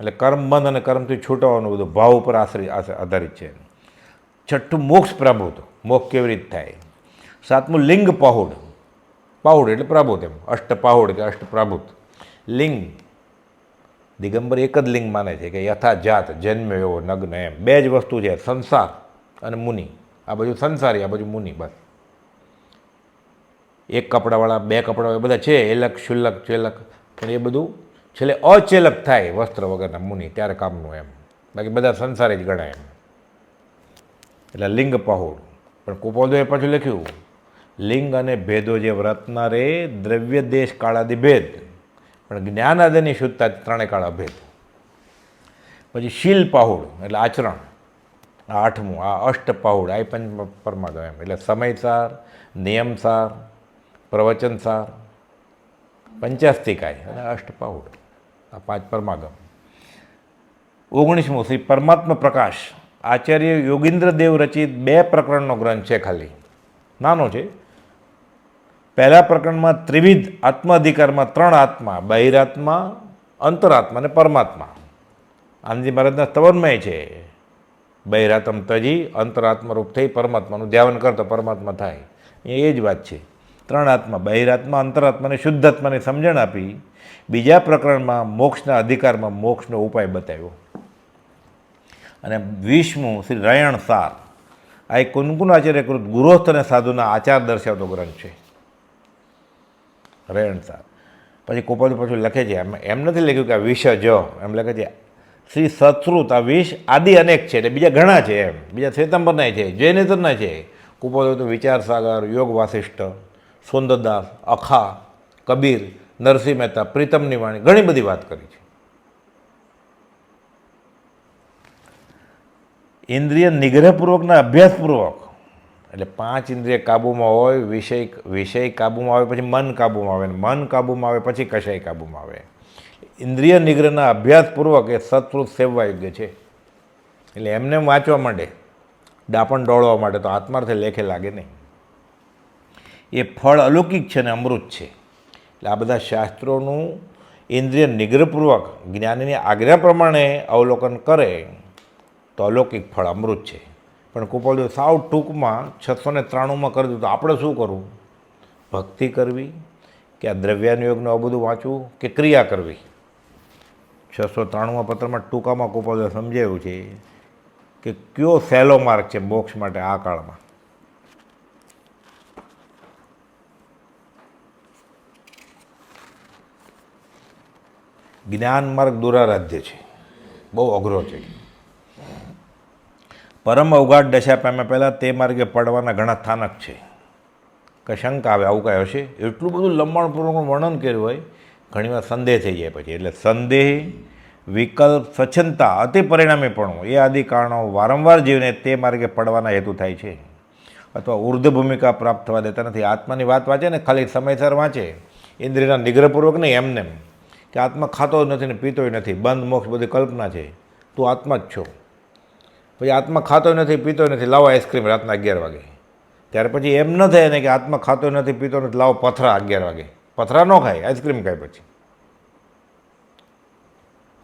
S1: એટલે કર્મબંધ અને કર્મથી છૂટવાનું બધું ભાવ ઉપર આધારિત છે. છઠ્ઠું મોક્ષ પ્રાભૂત, મોક્ષ કેવી રીતે થાય. સાતમું લિંગ પાહુડ. પાહુડ એટલે પ્રાભૂત એમ. અષ્ટ પાહુડ કે અષ્ટ પ્રાભૂત. લિંગ દિગંબર એક જ લિંગ માને છે કે યથા જાત, જન્મ એવો નગ્ન એમ. બે જ વસ્તુ છે, સંસાર અને મુનિ. આ બાજુ સંસારી, આ બાજુ મુનિ. બસ એક કપડાવાળા, બે કપડાવાળા બધા છે, એલક શુલ્લક ચેલક, પણ એ બધું છેલ્લે અચેલક થાય વસ્ત્ર વગરના મુનિ, ત્યારે કામનું એમ. બાકી બધા સંસારી જ ગણાય એમ. એટલે લિંગ પાહુડ. પણ કુપોલદેવે પાછું લખ્યું લિંગ અને ભેદો જે વ્રતના રે દ્રવ્ય દેશ કાળાદિ ભેદ, પણ જ્ઞાન આદિની શુદ્ધતા ત્રણેય કાળ અભેદ. પછી શીલ પાહુડ એટલે આચરણ. આ 8મું. આ અષ્ટ પાહુડ, આ પંચ પરમાગમ એમ. એટલે સમયસાર, નિયમસાર, પ્રવચનસાર, પંચાસ્તિકાય અને અષ્ટપાહુડ. આ 5 પરમાગમ. 19મું શ્રી પરમાત્મા પ્રકાશ. આચાર્ય યોગીન્દ્ર દેવ રચિત 2 પ્રકરણનો ગ્રંથ છે ખાલી. નાનો છે. પહેલા પ્રકરણમાં ત્રિવિધ આત્મ અધિકારમાં 3 આત્મા, બહિરાત્મા, અંતરાત્મા અને પરમાત્મા. આનંદજી મહારાજના સ્તવનમાં છે. બહિરાત્મ તજી અંતરાત્મા રૂપ થઈ પરમાત્માનું ધ્યાન કરતો પરમાત્મા થાય. એ જ વાત છે. 3 આત્મા, બહિરાત્મા, અંતરાત્માને શુદ્ધાત્માની સમજણ આપી. બીજા પ્રકરણમાં મોક્ષના અધિકારમાં મોક્ષનો ઉપાય બતાવ્યો. અને 20મું શ્રી રયણ સાર. આ એક કુનકુનાચાર્ય કૃત ગૃહસ્થ અને સાધુના આચાર દર્શાવતો ગ્રંથ છે, રયણ સાર. પછી કોપાલ પાછું લખે છે, એમ નથી લખ્યું કે આ વિષ જ, એમ લખે છે શ્રી સત્શ્રુત. આ વિષ આદિ અનેક છે એટલે બીજા ઘણા છે એમ. બીજા શ્વેતાંબરના છે, જૈનેતરના છે. કુપોલ તો વિચાર સાગર, યોગ વાસિષ્ઠ, સુંદરદાસ, અખા, કબીર, નરસિંહ મહેતા, પ્રીતમની વાણી, ઘણી બધી વાત કરી છે. ઇન્દ્રિય નિગ્રહપૂર્વકના અભ્યાસપૂર્વક એટલે 5 ઇન્દ્રિય કાબૂમાં હોય, વિષય કાબૂમાં આવે, પછી મન કાબૂમાં આવે, મન કાબૂમાં આવે પછી કશાય કાબૂમાં આવે. ઇન્દ્રિય નિગ્રહના અભ્યાસપૂર્વક એ સત્પુરુષ સેવવા યોગ્ય છે. એટલે એમને વાંચવા માંડે, ડાપણ ડોળવા માટે તો આત્માર્થે લેખે લાગે નહીં. એ ફળ અલૌકિક છે અને અમૃત છે. એટલે આ બધા શાસ્ત્રોનું ઇન્દ્રિય નિગ્રહપૂર્વક જ્ઞાનીની આજ્ઞા પ્રમાણે અવલોકન કરે તો અલૌકિક ફળ અમૃત છે. પણ કુપોલદેવ સાવ ટૂંકમાં 693માં કરી દીધું. તો આપણે શું કરવું? ભક્તિ કરવી કે આ દ્રવ્યાનુયોગનું આ બધું વાંચવું કે ક્રિયા કરવી? 693માં પત્રમાં ટૂંકામાં કુપોલદેવ સમજાવ્યું છે કે કયો સહેલો માર્ગ છે મોક્ષ માટે આ કાળમાં. જ્ઞાન માર્ગ દુરારાધ્ય છે, બહુ અઘરો છે. પરમ અવઘાટ દશા પામ્યા પહેલાં તે માર્ગે પડવાના ઘણા સ્થાનક છે. કે શંકા આવે આવું કાંઈ હશે? એટલું બધું લંબાણપૂર્વકનું વર્ણન કર્યું હોય, ઘણીવાર સંદેહ થઈ જાય પછી. એટલે સંદેહ, વિકલ્પ, સ્વચ્છંદતા, અતિ પરિણામીપણું એ આદિ કારણો વારંવાર જીવને તે માર્ગે પડવાના હેતુ થાય છે. અથવા ઉર્ધ્વ ભૂમિકા પ્રાપ્ત થવા દેતા નથી. આત્માની વાત વાંચે ને ખાલી સમયસર વાંચે, ઇન્દ્રિયના નિગ્રહપૂર્વક નહીં, એમને કે આત્મા ખાતો જ નથી ને પીતોય નથી, બંધ મોક્ષ બધી કલ્પના છે, તું આત્મા જ છો. પછી આત્મા ખાતો નથી પીતો નથી, લાવો આઈસ્ક્રીમ રાતના 11 વાગે. ત્યારે પછી એમ ન થાય ને કે આત્મા ખાતો નથી પીતો નથી, લાવો પથરા 11 વાગે. પથરા ન ખાય, આઈસ્ક્રીમ ખાય.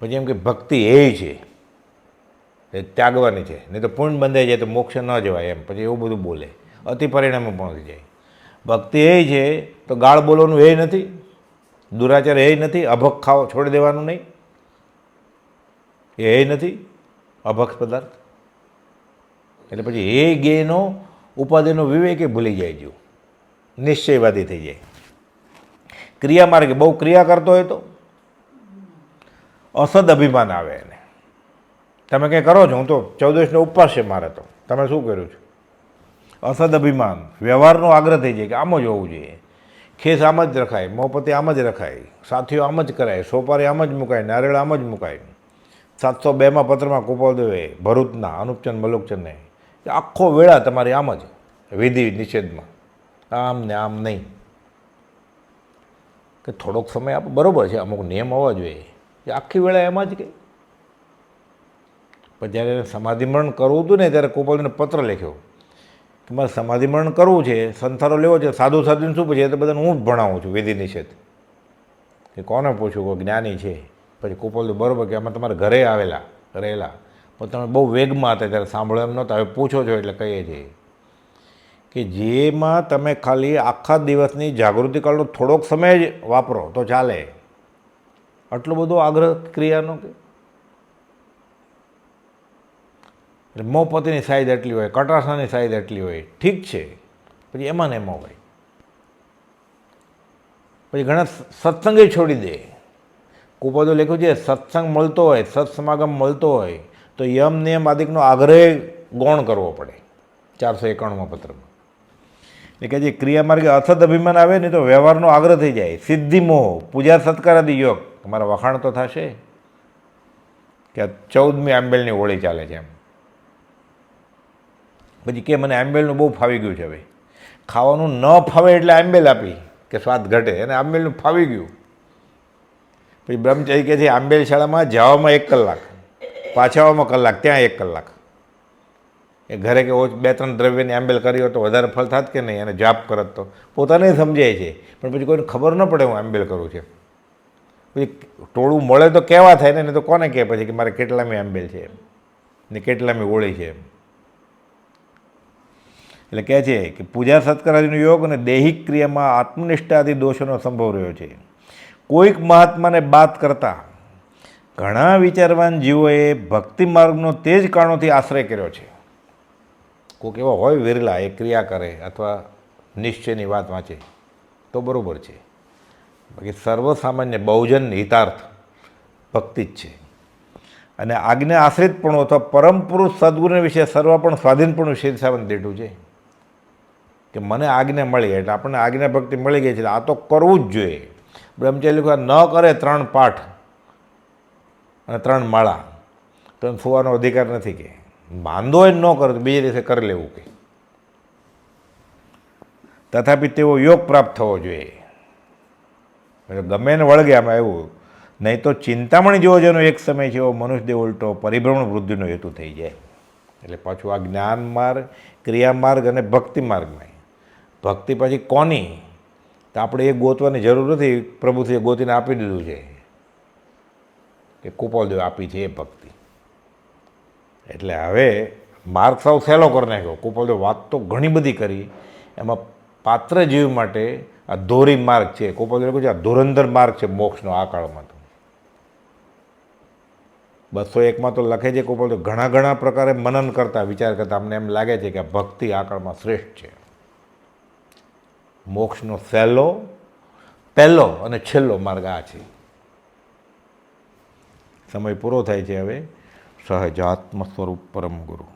S1: પછી એમ કે ભક્તિ એ છે, એ ત્યાગવાની છે, નહીં તો પુણ્ય બંધાઈ જાય તો મોક્ષ ન જવાય એમ. પછી એવું બધું બોલે, અતિ પરિણામી પણ થઈ જાય. ભક્તિ એ છે તો ગાળ બોલવાનું એ નથી. દુરાચાર એ નથી, અભક્ષ ખાઓ છોડી દેવાનું નહીં, એ નથી અભક્ષ પદાર્થ. એટલે પછી એ જ્ઞેયનો ઉપાધિનો વિવેક એ ભૂલી જાય જો, નિશ્ચયવાદી થઈ જાય. ક્રિયા માર્ગે બહુ ક્રિયા કરતો હોય તો અસદ અભિમાન આવે એને. તમે કંઈ કરો છો, હું તો 14 ઉપવાસ છે મારે, તો તમે શું કર્યું છે? અસદ અભિમાન, વ્યવહારનો આગ્રહ થઈ જાય કે આમ જ હોવું જોઈએ, ખેસ આમ જ રખાય, મોંપતિ આમ જ રખાય, સાથીઓ આમ જ કરાય, સોપારી આમ જ મુકાય, નારિયેળ આમ જ મુકાય. 702માં પત્રમાં કુપોલદેવે ભરૂચના અનુપચંદ મલુકચંદને આખો વેળા તમારી આમ જ વિધિ નિષેધમાં, આમ ને આમ નહીં. કે થોડોક સમય આપ બરાબર છે, અમુક નિયમ હોવા જોઈએ, એ આખી વેળા એમાં જ કે. પણ જ્યારે સમાધિમરણ કરવું હતું ને ત્યારે કુપોલદેવને પત્ર લખ્યો કે મારે સમાધિમરણ કરવું છે, સંથારો લેવો છે, સાધુ સાધુને શું પૂછે, એ તો બધાને હું જ ભણાવું છું વિધિ નિષેધ. કે કોને પૂછ્યું? કોઈ જ્ઞાની છે. પછી કુપોલદેવ બરાબર કે આમાં તમારા ઘરે આવેલા રહેલા, પણ તમે બહુ વેગમાં હતા ત્યારે સાંભળો એમ નહોતા, હવે પૂછો છો એટલે કહીએ છીએ કે જેમાં તમે ખાલી આખા દિવસની જાગૃતિ કાળનો થોડોક સમય જ વાપરો તો ચાલે. આટલો બધો આગ્રહ ક્રિયાનો કે એટલે મોંપતિની સાઈઝ એટલી હોય, કટાસાની સાઈઝ એટલી હોય, ઠીક છે, પછી એમાં ને એમાં હોય. પછી ઘણા સત્સંગે છોડી દે. કુપોલદેવ લખ્યું છે, સત્સંગ મળતો હોય, સત્સમાગમ મળતો હોય તો યમ નિયમ આદિકનો આગ્રહ ગૌણ કરવો પડે. 491માં પત્રમાં એ કહે છે ક્રિયા માર્ગે અથદ અભિમાન આવે ને તો વ્યવહારનો આગ્રહ થઈ જાય. સિદ્ધિ મોહ, પૂજા સત્કાર આદિ યોગ. તમારા વખાણ તો થશે કે આ 14મી આંબેલની હોળી ચાલે છે એમ. પછી કે મને આંબેલનું બહુ ફાવી ગયું છે. હવે ખાવાનું ન ફાવે એટલે આંબેલ આપી કે સ્વાદ ઘટે, અને આંબેલનું ફાવી ગયું. પછી બ્રહ્મચારી કહે છે આંબેલ શાળામાં જવામાં 1 કલાક, પાછા આવવામાં કલાક, ત્યાં 1 કલાક. એ ઘરે કે 2-3 દ્રવ્યની આંબેલ કરી હોય તો વધારે ફળ થાત કે નહીં, અને જાપ કરત તો પોતાને સમજાય છે, પણ પછી કોઈને ખબર ન પડે હું આંબેલ કરું છું. પછી ટોળું મળે તો કેવા થાય ને, તો કોને કહે પછી કે મારે કેટલામી આંબેલ છે એમ, ને કેટલામી હોળી છે એમ. એટલે કહે છે કે પૂજા સત્કારાદિનો યોગ અને દૈહિક ક્રિયામાં આત્મનિષ્ઠા આદિ દોષોનો સંભવ રહ્યો છે. કોઈક મહાત્માને બાત કરતા ઘણા વિચારવાન જીવોએ ભક્તિ માર્ગનો તે જ કારણોથી આશ્રય કર્યો છે. કોઈક એવા હોય વિરલા, એ ક્રિયા કરે અથવા નિશ્ચયની વાત વાંચે તો બરાબર છે, બાકી સર્વસામાન્ય બહુજન હિતાર્થ ભક્તિ જ છે. અને આજ્ઞા આશ્રિતપણું અથવા પરમ પુરુષ સદગુરુને વિશે સર્વપણ સ્વાધીનપણું શીર્ષાવન દેઠું છે કે મને આજ્ઞા મળી એટલે આપણને આજ્ઞા ભક્તિ મળી ગઈ છે, આ તો કરવું જ જોઈએ. બ્રહ્મચારી લોકો ન કરે 3 પાઠ અને 3 માળા તો એમ સુવાનો અધિકાર નથી. કે બાંધો હોય ન કરે તો બીજે દિવસે કરી લેવું કે. તથાપિ તેવો યોગ પ્રાપ્ત થવો જોઈએ. ગમે ને વળગે આમાં એવું, નહીં તો ચિંતામણી જેવો જેનો એક સમય છે એવો મનુષ્યદેવ ઉલટો પરિભ્રમણ વૃદ્ધિનો હેતુ થઈ જાય. એટલે પાછું આ જ્ઞાન માર્ગ, ક્રિયા માર્ગ અને ભક્તિ માર્ગમાં ભક્તિ પછી કોની તો આપણે એ ગોતવાની જરૂર નથી, પ્રભુશ્રીએ ગોતીને આપી દીધું છે કે કુપોલદેવ આપી છે એ ભક્તિ. એટલે હવે માર્ગ સાવ સહેલો કરી નાખ્યો. કુપોલદેવ વાત તો ઘણી બધી કરી, એમાં પાત્ર જીવ માટે આ ધોરી માર્ગ છે. કુપોલદેવ કહ્યું છે આ ધુરંધર માર્ગ છે મોક્ષનો આ કાળમાં. તો 201માં તો લખે છે કુપોલદેવ ઘણા પ્રકારે મનન કરતા, વિચાર કરતા અમને એમ લાગે છે કે આ ભક્તિ આ કાળમાં શ્રેષ્ઠ છે. મોક્ષનો પહેલો અને છેલ્લો માર્ગ આ છે. સમય પૂરો થાય છે. હવે સહજાત્મ સ્વરૂપ પરમ ગુરુ.